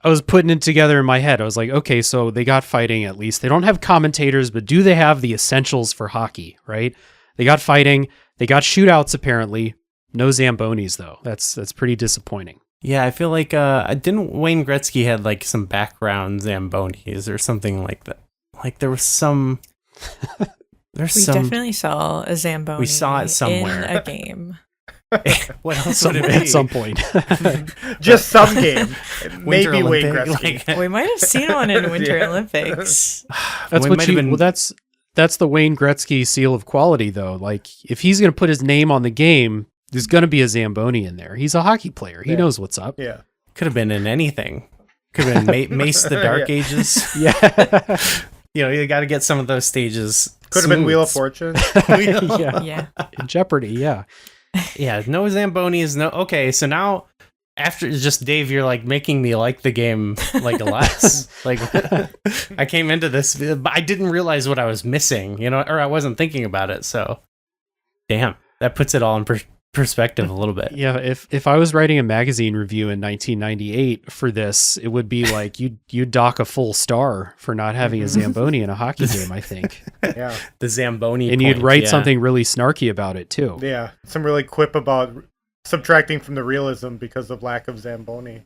I was putting it together in my head. I was like, okay, so they got fighting at least. They don't have commentators, but do they have the essentials for hockey, right? They got fighting. They got shootouts, apparently. No Zambonis, though. That's pretty disappointing. Yeah, I feel like, didn't Wayne Gretzky had like some background Zambonis or something like that? Like there was some... We definitely saw a Zamboni. We saw it somewhere. In a game. What else would it be? At some point. Just some game. Winter Maybe Wayne Olympic, Gretzky. We might have seen one in Winter Olympics. That's that's the Wayne Gretzky seal of quality, though. Like, if he's going to put his name on the game, there's going to be a Zamboni in there. He's a hockey player. He knows what's up. Yeah. Could have been in anything. Could have been Mace the Dark Ages. Yeah. You got to get some of those stages. Could have been Wheel of Fortune. Yeah. Jeopardy, yeah. Yeah, no Zambonis, no. Okay, so now after just Dave, you're like making me like the game like less. Like I came into this, but I didn't realize what I was missing, or I wasn't thinking about it. So, damn, that puts it all in perspective a little bit. Yeah, if I was writing a magazine review in 1998 for this, it would be like you'd dock a full star for not having a Zamboni in a hockey game, I think. Yeah. The Zamboni and point, you'd write something really snarky about it too. Yeah, some really quip about subtracting from the realism because of lack of Zamboni.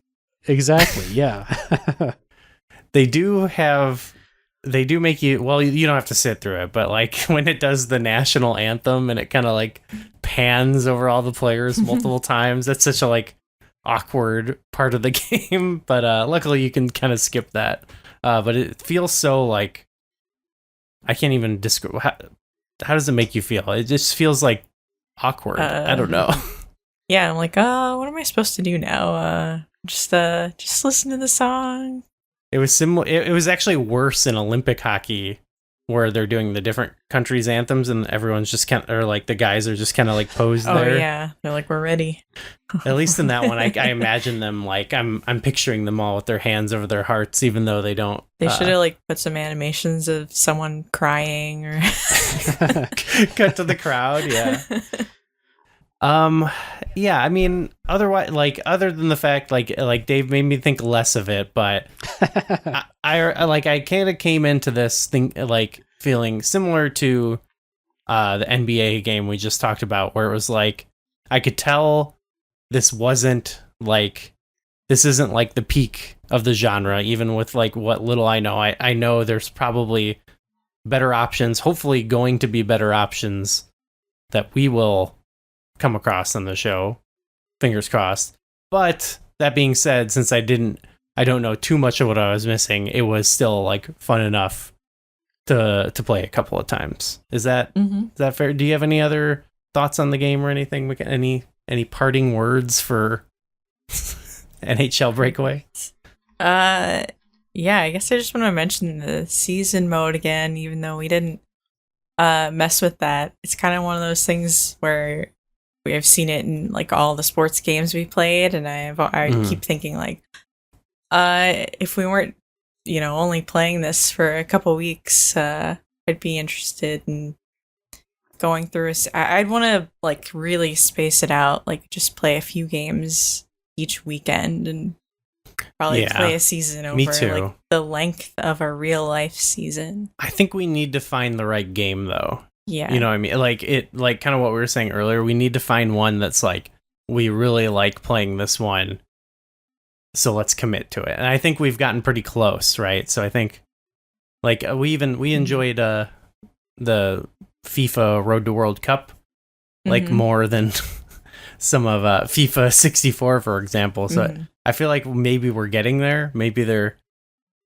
Exactly, yeah. They do make you, well, you don't have to sit through it, but like when it does the national anthem and it kind of like pans over all the players multiple times, that's such a like awkward part of the game. But luckily you can kind of skip that. But it feels so like, I can't even describe, how does it make you feel? It just feels like awkward. I don't know. Yeah, I'm like, what am I supposed to do now? Just listen to the song. It was similar. It was actually worse in Olympic hockey, where they're doing the different countries' anthems, and everyone's just kind of, or like the guys are just kind of like posed there. Oh yeah, they're like, we're ready. At least in that one, I imagine them like I'm picturing them all with their hands over their hearts, even though they don't. They should have like put some animations of someone crying or cut to the crowd. Yeah. Yeah, I mean, otherwise, like, other than the fact, like Dave made me think less of it, but I kind of came into this thing, like, feeling similar to, the NBA game we just talked about, where it was like, I could tell this isn't like the peak of the genre, even with like what little I know. I know there's probably better options, hopefully going to be better options that we will come across on the show, fingers crossed. But that being said, since I don't know too much of what I was missing, it was still like fun enough to play a couple of times. Is that fair? Do you have any other thoughts on the game or anything? Any parting words for NHL Breakaway? Yeah, I guess I just want to mention the season mode again, even though we didn't mess with that. It's kind of one of those things where we have seen it in like all the sports games we played, and I keep thinking like, if we weren't, only playing this for a couple weeks, I'd be interested in going through. I'd want to like really space it out, like just play a few games each weekend and probably play a season over like the length of a real life season. I think we need to find the right game though. Yeah. You know what I mean? Like kind of what we were saying earlier, we need to find one that's like, we really like playing this one, so let's commit to it. And I think we've gotten pretty close, right? So I think like we enjoyed the FIFA Road to World Cup like more than some of FIFA 64, for example. So I feel like maybe we're getting there. Maybe they're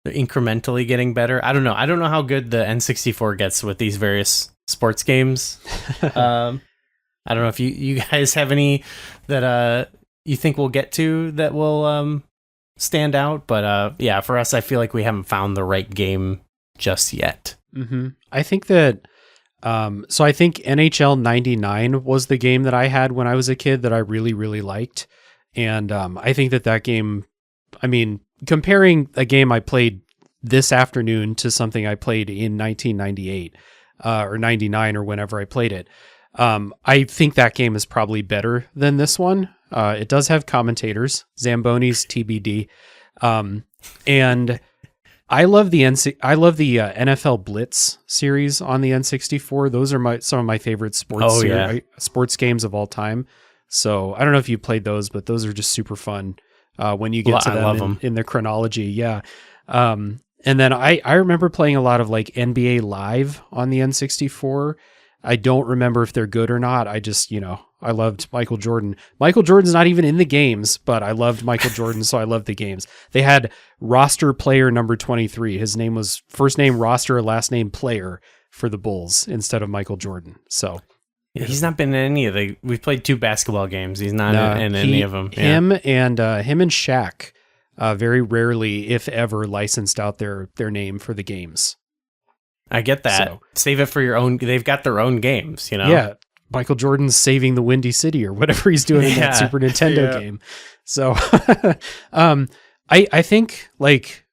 incrementally getting better. I don't know. I don't know how good the N64 gets with these various sports games. I don't know if you guys have any that you think we'll get to that will stand out. But yeah, for us, I feel like we haven't found the right game just yet. I think that so I think NHL 99 was the game that I had when I was a kid that I really, really liked. And I think that game, I mean, comparing a game I played this afternoon to something I played in 1998 or 99 or whenever I played it, I think that game is probably better than this one. It does have commentators, Zamboni's TBD. And I love the NFL Blitz series on the N64. Those are some of my favorite sports games of all time. So I don't know if you played those, but those are just super fun when you get to them in the chronology. Yeah. And then I remember playing a lot of like NBA Live on the N64. I don't remember if they're good or not. I just, I loved Michael Jordan. Michael Jordan's not even in the games, but I loved Michael Jordan, so I loved the games. They had roster player number 23. His name was first name roster, last name player for the Bulls instead of Michael Jordan. So he's not been in any of the. We've played 2 basketball games. He's not in any of them. Him and Shaq very rarely, if ever, licensed out their name for the games. I get that. So, save it for your own. They've got their own games, Yeah. Michael Jordan's saving the Windy City or whatever he's doing in that Super Nintendo game. So, I think like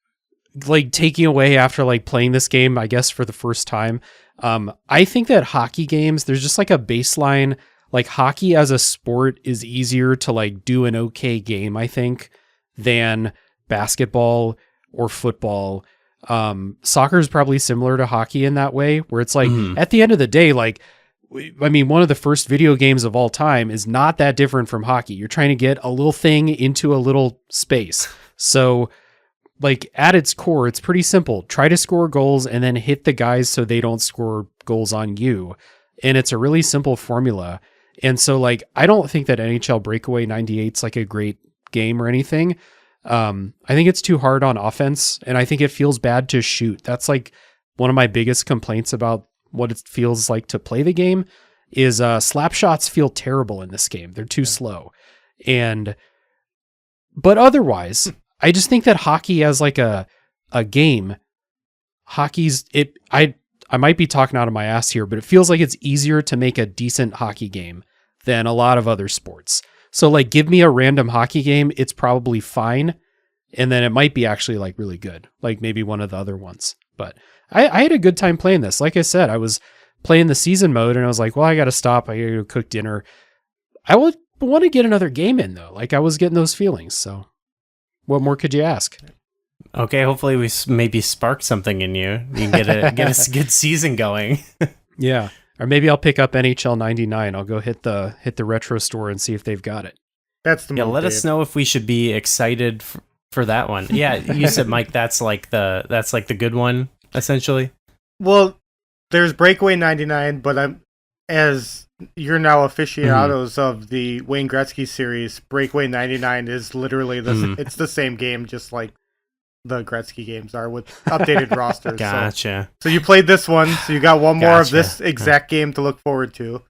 taking away after like playing this game, I guess for the first time, I think that hockey games, there's just like a baseline, like hockey as a sport is easier to like do an okay game, I think, than basketball or football. Soccer is probably similar to hockey in that way, where it's like at the end of the day, like, I mean, one of the first video games of all time is not that different from hockey. You're trying to get a little thing into a little space. So like at its core, it's pretty simple. Try to score goals and then hit the guys so they don't score goals on you. And it's a really simple formula. And so like, I don't think that NHL Breakaway 98 is like a great game or anything. I think it's too hard on offense, and I think it feels bad to shoot. That's like one of my biggest complaints about what it feels like to play the game is slap shots feel terrible in this game. They're too slow. But otherwise, I just think that hockey as like a game, I might be talking out of my ass here, but it feels like it's easier to make a decent hockey game than a lot of other sports. So like, give me a random hockey game. It's probably fine. And then it might be actually like really good, like maybe one of the other ones. But I had a good time playing this. Like I said, I was playing the season mode and I was like, well, I got to stop. I got to go cook dinner. I would want to get another game in though. Like I was getting those feelings. So what more could you ask? Okay. Hopefully we maybe spark something in you. You can get a good season going. Yeah. Or maybe I'll pick up NHL 99. I'll go hit the retro store and see if they've got it. That's the move, let us know if we should be excited for that one. Yeah, you said, Mike, that's like the good one essentially. Well, there's Breakaway 99, but as you're now aficionados of the Wayne Gretzky series, Breakaway 99 is literally it's the same game, just like the Gretzky games are with updated rosters. Gotcha. So you played this one, so you got one more of this exact game to look forward to.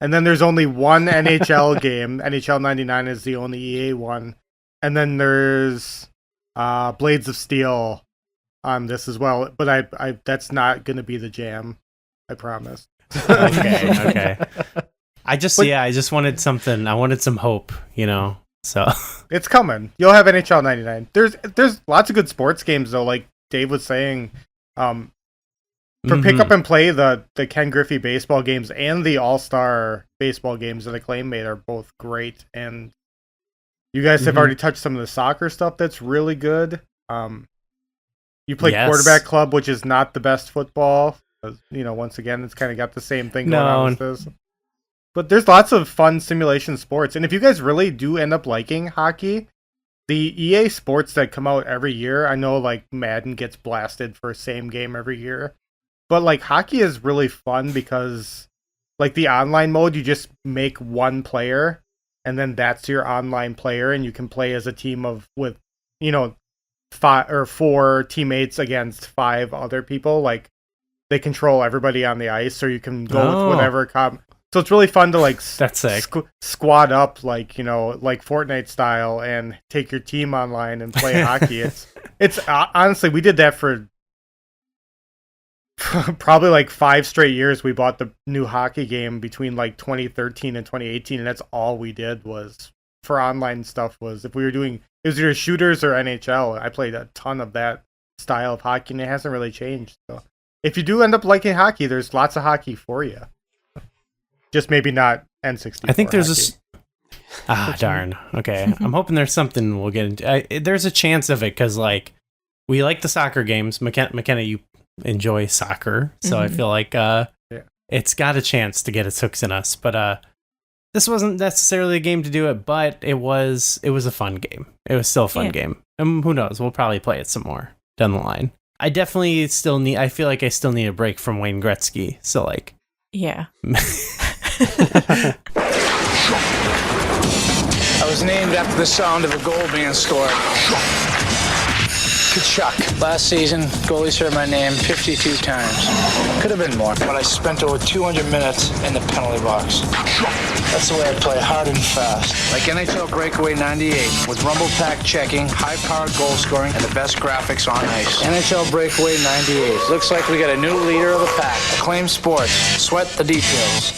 And then there's only one NHL game. NHL 99 is the only EA one. And then there's Blades of Steel on this as well, but I that's not going to be the jam. I promise. Okay. I just wanted something. I wanted some hope, So it's coming. You'll have NHL 99. There's lots of good sports games though, like Dave was saying. For pick up and play, the Ken Griffey baseball games and the All-Star baseball games that Acclaim made are both great. And you guys have already touched some of the soccer stuff that's really good. You play Quarterback Club, which is not the best football. Once again, it's kind of got the same thing going on with this. But there's lots of fun simulation sports. And if you guys really do end up liking hockey, the EA sports that come out every year, I know like Madden gets blasted for same game every year. But like hockey is really fun because like the online mode, you just make one player and then that's your online player and you can play as a team with 5 or 4 teammates against 5 other people. Like they control everybody on the ice, or you can go with whatever so it's really fun to like that's sick. Squad up like like Fortnite style and take your team online and play hockey. It's honestly, we did that for probably like 5 straight years. We bought the new hockey game between like 2013 and 2018, and that's all we did was for online stuff. Was if we were doing, it was either shooters or NHL. I played a ton of that style of hockey, and it hasn't really changed. So if you do end up liking hockey, there's lots of hockey for you. Just maybe not N64. I think there's darn. Okay, I'm hoping there's something we'll get into. There's a chance of it because like we like the soccer games. McKenna, you enjoy soccer, so I feel like it's got a chance to get its hooks in us. But this wasn't necessarily a game to do it, but it was a fun game. It was still a fun game. And who knows, we'll probably play it some more down the line. I definitely I feel like I still need a break from Wayne Gretzky. So like yeah. I was named after the sound of a goal being scored. Kachuk. Last season, goalie served my name 52 times. Could have been more, but I spent over 200 minutes in the penalty box. That's the way I play, hard and fast. Like NHL Breakaway 98, with rumble pack checking, high-powered goal scoring, and the best graphics on ice. NHL Breakaway 98. Looks like we got a new leader of the pack. Acclaim Sports. Sweat the details.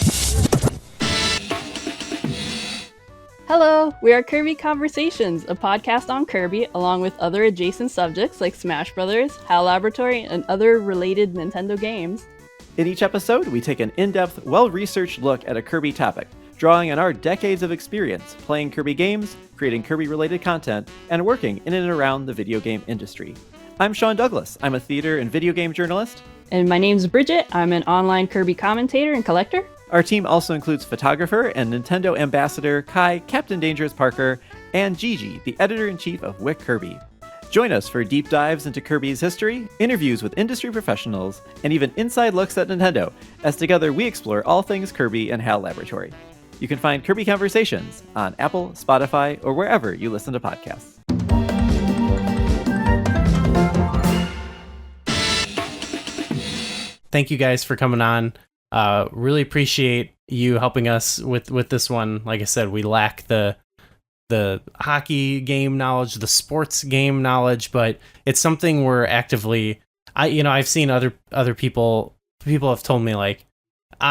Hello, we are Kirby Conversations, a podcast on Kirby, along with other adjacent subjects like Smash Brothers, HAL Laboratory, and other related Nintendo games. In each episode, we take an in-depth, well-researched look at a Kirby topic, drawing on our decades of experience playing Kirby games, creating Kirby-related content, and working in and around the video game industry. I'm Sean Douglas. I'm a theater and video game journalist. And my name's Bridget. I'm an online Kirby commentator and collector. Our team also includes photographer and Nintendo ambassador Kai Captain Dangerous Parker and Gigi, the editor-in-chief of Wick Kirby. Join us for deep dives into Kirby's history, interviews with industry professionals, and even inside looks at Nintendo, as together we explore all things Kirby and HAL Laboratory. You can find Kirby Conversations on Apple, Spotify, or wherever you listen to podcasts. Thank you guys for coming on. Really appreciate you helping us with this one. Like I said, we lack the hockey game knowledge, the sports game knowledge, but it's something we're actively. I've seen other people have told me like,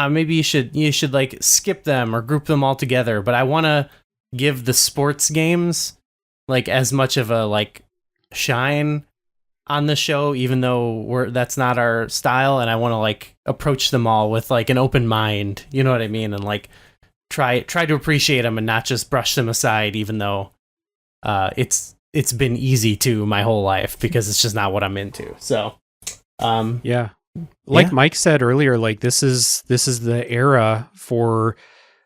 maybe you should like skip them or group them all together. But I want to give the sports games like as much of a like shine on the show, even though that's not our style, and I want to like approach them all with like an open mind, you know what I mean, and like try to appreciate them and not just brush them aside, even though it's been easy to my whole life because it's just not what I'm into. So like Mike said earlier, like this is the era for.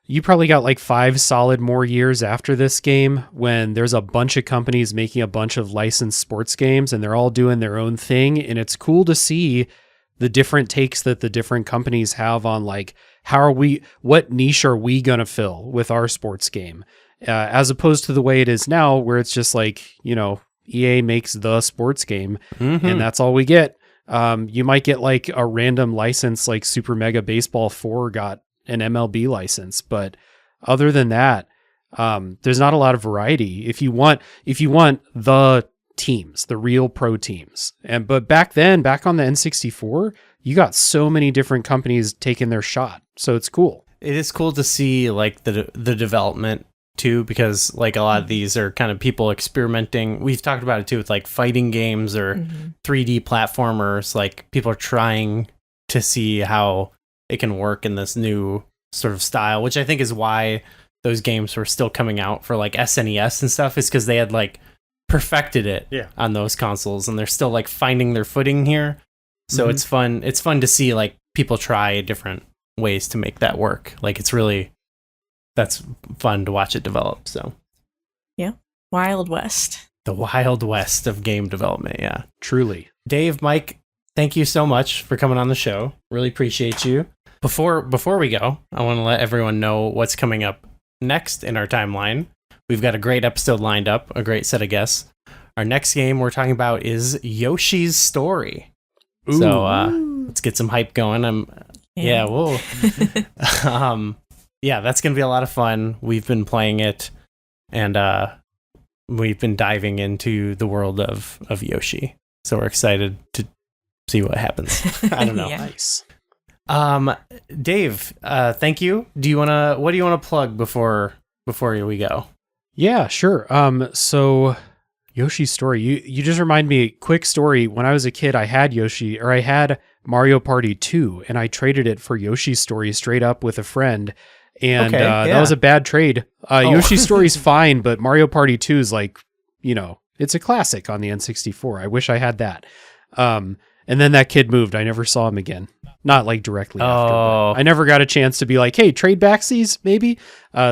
You probably got like 5 solid more years after this game when there's a bunch of companies making a bunch of licensed sports games and they're all doing their own thing. And it's cool to see the different takes that the different companies have on like, what niche are we going to fill with our sports game? As opposed to the way it is now where it's just like, EA makes the sports game and that's all we get. You might get like a random license like Super Mega Baseball 4 got an MLB license, but other than that, there's not a lot of variety. If you want the teams, the real pro teams. But back then, back on the N64, you got so many different companies taking their shot. So it's cool. It is cool to see like the development too, because like a lot of these are kind of people experimenting. We've talked about it too with like fighting games or 3D platformers. Like people are trying to see how it can work in this new sort of style, which I think is why those games were still coming out for like SNES and stuff, is because they had like perfected it on those consoles, and they're still like finding their footing here. So it's fun. It's fun to see like people try different ways to make that work. Like that's fun to watch it develop. So yeah, Wild West. The Wild West of game development. Yeah, truly. Dave, Mike, thank you so much for coming on the show. Really appreciate you. Before we go, I want to let everyone know what's coming up next in our timeline. We've got a great episode lined up, a great set of guests. Our next game we're talking about is Yoshi's Story. Ooh. So let's get some hype going. Whoa. That's going to be a lot of fun. We've been playing it, and we've been diving into the world of Yoshi. So we're excited to see what happens. I don't know. Nice. Dave, thank you. What do you want to plug before we go? Yeah, sure. So Yoshi's Story, you just remind me, quick story. When I was a kid, I had Mario Party 2, and I traded it for Yoshi's Story straight up with a friend. And that was a bad trade. Yoshi's Story's fine, but Mario Party 2 is like, it's a classic on the N64. I wish I had that. And then that kid moved. I never saw him again. Not like directly after. But I never got a chance to be like, hey, trade backsies, maybe.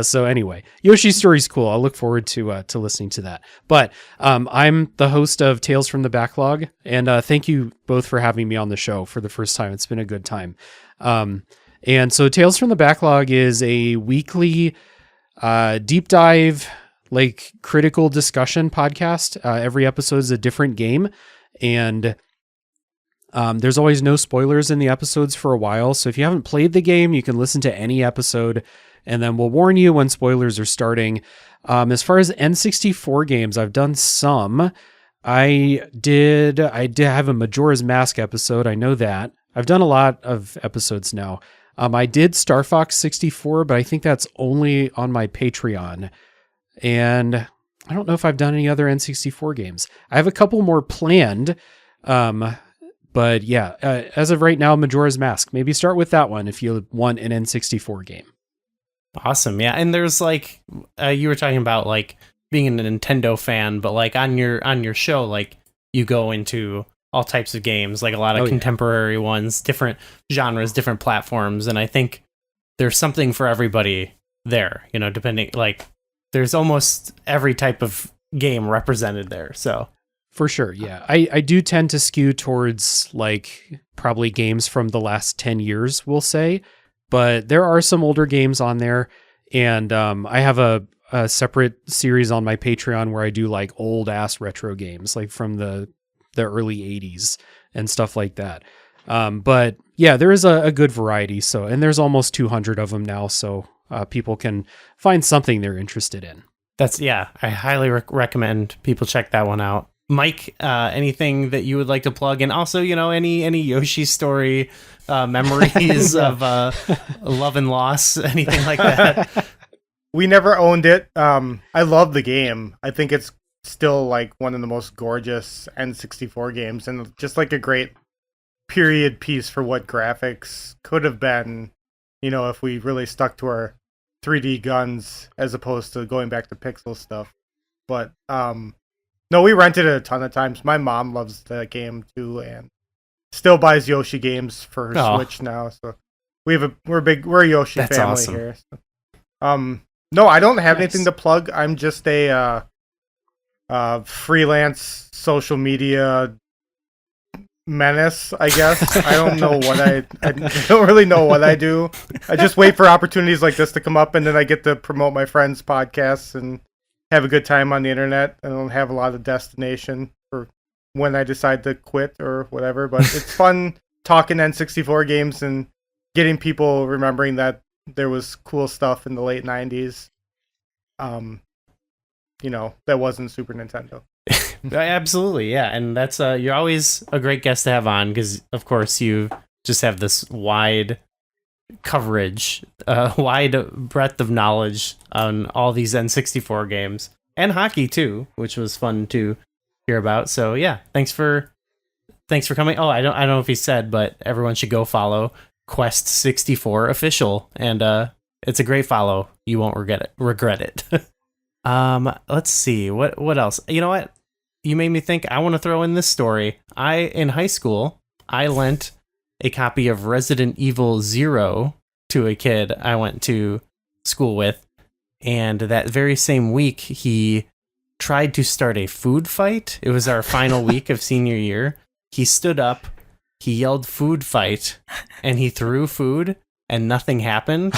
So anyway, Yoshi's Story's cool. I'll look forward to listening to that. But I'm the host of Tales from the Backlog, and thank you both for having me on the show for the first time. It's been a good time. And so Tales from the Backlog is a weekly deep dive, like critical discussion podcast. Every episode is a different game, and there's always no spoilers in the episodes for a while. So if you haven't played the game, you can listen to any episode, and then we'll warn you when spoilers are starting. As far as N64 games, I've done some. I did have a Majora's Mask episode. I know that. I've done a lot of episodes now. I did Star Fox 64, but I think that's only on my Patreon. And I don't know if I've done any other N64 games. I have a couple more planned. But yeah, as of right now, Majora's Mask. Maybe start with that one if you want an N64 game. Awesome. Yeah. And there's like, you were talking about like being a Nintendo fan, but like on your show, like you go into all types of games, like a lot of contemporary ones, different genres, different platforms. And I think there's something for everybody there, depending, like there's almost every type of game represented there. So for sure. Yeah. I do tend to skew towards like probably games from the last 10 years, we'll say, but there are some older games on there. And I have a separate series on my Patreon where I do like old ass retro games, like from the early 80s and stuff like that. But yeah, there is a good variety. So, and there's almost 200 of them now. So people can find something they're interested in. I highly recommend people check that one out. Mike, anything that you would like to plug? And also, any Yoshi Story memories of love and loss, anything like that? We never owned it. I love the game. I think it's still like one of the most gorgeous N64 games, and just like a great period piece for what graphics could have been, if we really stuck to our 3D guns as opposed to going back to pixel stuff. But no, we rented it a ton of times. My mom loves the game too, and still buys Yoshi games for her Switch now. So we're a Yoshi family awesome. here. So. No, I don't have anything to plug. I'm just a freelance social media menace, I guess. I don't know what I don't really know what I do. I just wait for opportunities like this to come up, and then I get to promote my friends' podcasts and have a good time on the internet. I don't have a lot of destination for when I decide to quit or whatever, but it's fun talking N64 games and getting people remembering that there was cool stuff in the late 90s. That wasn't Super Nintendo. Absolutely, yeah. And that's you're always a great guest to have on because, of course, you just have this wide coverage, wide breadth of knowledge on all these N64 games and hockey too, which was fun to hear about. So yeah, thanks for coming. Oh, I don't know if he said, but everyone should go follow Quest64 official, and it's a great follow. You won't regret it. Let's see what else. You know what? You made me think. I want to throw in this story. In high school, I lent a copy of Resident Evil 0 to a kid I went to school with, and that very same week he tried to start a food fight. It was our final week of senior year. He stood up, he yelled food fight, and he threw food, and nothing happened.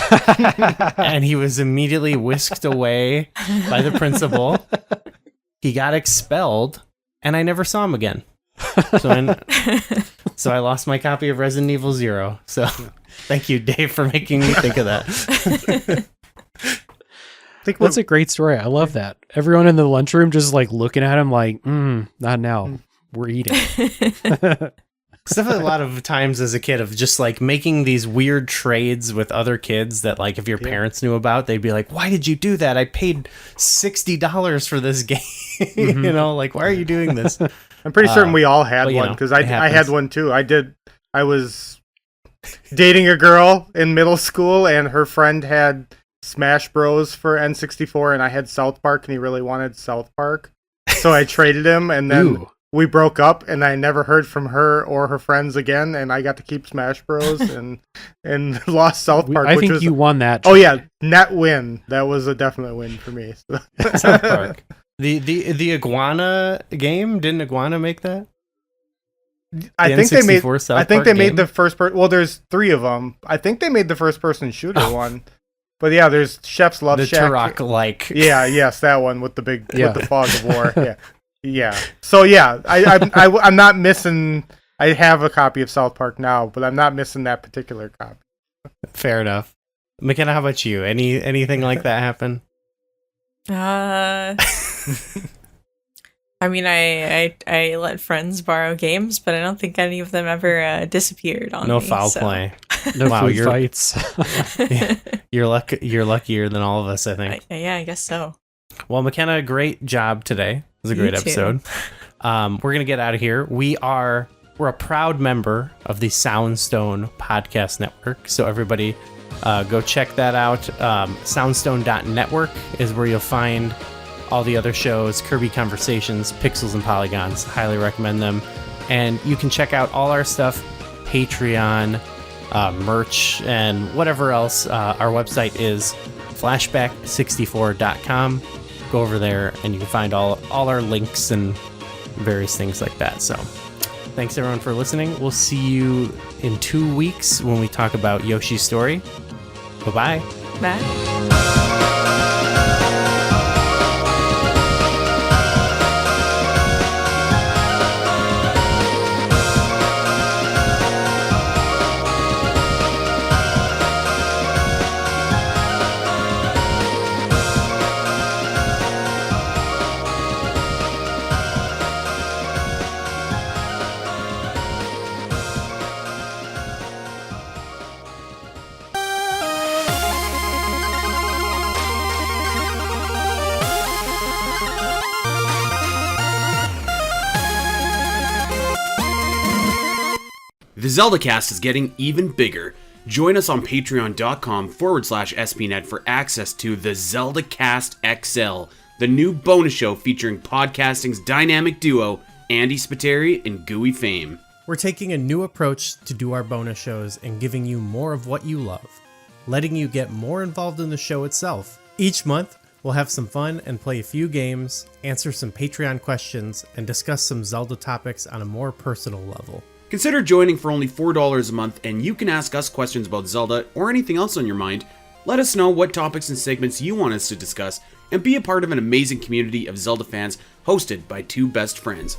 And he was immediately whisked away by the principal. He got expelled, and I never saw him again. So I lost my copy of Resident Evil 0. So thank you, Dave, for making me think of that. That's a great story. I love that. Everyone in the lunchroom just like looking at him like, not now. We're eating. Definitely a lot of times as a kid of just like making these weird trades with other kids that like if your parents knew about, they'd be like, why did you do that? I paid $60 for this game. Mm-hmm. You know, like, why are you doing this? I'm pretty certain we all had one because I happens. had one too. I was dating a girl in middle school, and her friend had Smash Bros for N64, and I had South Park, and he really wanted South Park, so I traded him, and then we broke up, and I never heard from her or her friends again, and I got to keep Smash Bros and lost South Park. I think you won that. Oh yeah, net win. That was a definite win for me. So. South Park. The Iguana game, didn't Iguana make that? I think they made the first person. Well, there's 3 of them. I think they made the first person shooter one. But yeah, there's Chef's Love Shack. The Turok-like. Yeah, yes, that one with the with the fog of war. Yeah, yeah. So yeah, I'm not missing. I have a copy of South Park now, but I'm not missing that particular copy. Fair enough. McKenna, how about you? Anything like that happen? I mean, I let friends borrow games, but I don't think any of them ever disappeared on me. No foul play. No food fights. Yeah, you're luckier than all of us, I think. Yeah, I guess so. Well, McKenna, great job today. It was a great episode. We're gonna get out of here. We're a proud member of the Soundstone Podcast Network, so everybody go check that out. Soundstone.network is where you'll find all the other shows, Kirby Conversations, Pixels and Polygons. Highly recommend them. And you can check out all our stuff, Patreon, merch, and whatever else. Our website is flashback64.com. Go over there and you can find all our links and various things like that. So thanks everyone for listening. We'll see you in 2 weeks when we talk about Yoshi's Story. Bye-bye. Bye. The ZeldaCast is getting even bigger. Join us on patreon.com/SPNet for access to the ZeldaCast XL, the new bonus show featuring podcasting's dynamic duo, Andy Spiteri and Gooey Fame. We're taking a new approach to do our bonus shows and giving you more of what you love, letting you get more involved in the show itself. Each month, we'll have some fun and play a few games, answer some Patreon questions, and discuss some Zelda topics on a more personal level. Consider joining for only $4 a month, and you can ask us questions about Zelda or anything else on your mind. Let us know what topics and segments you want us to discuss, and be a part of an amazing community of Zelda fans hosted by 2 best friends.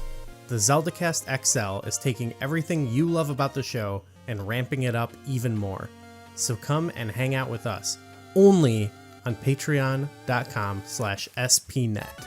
The ZeldaCast XL is taking everything you love about the show and ramping it up even more. So come and hang out with us, only on patreon.com/spnet.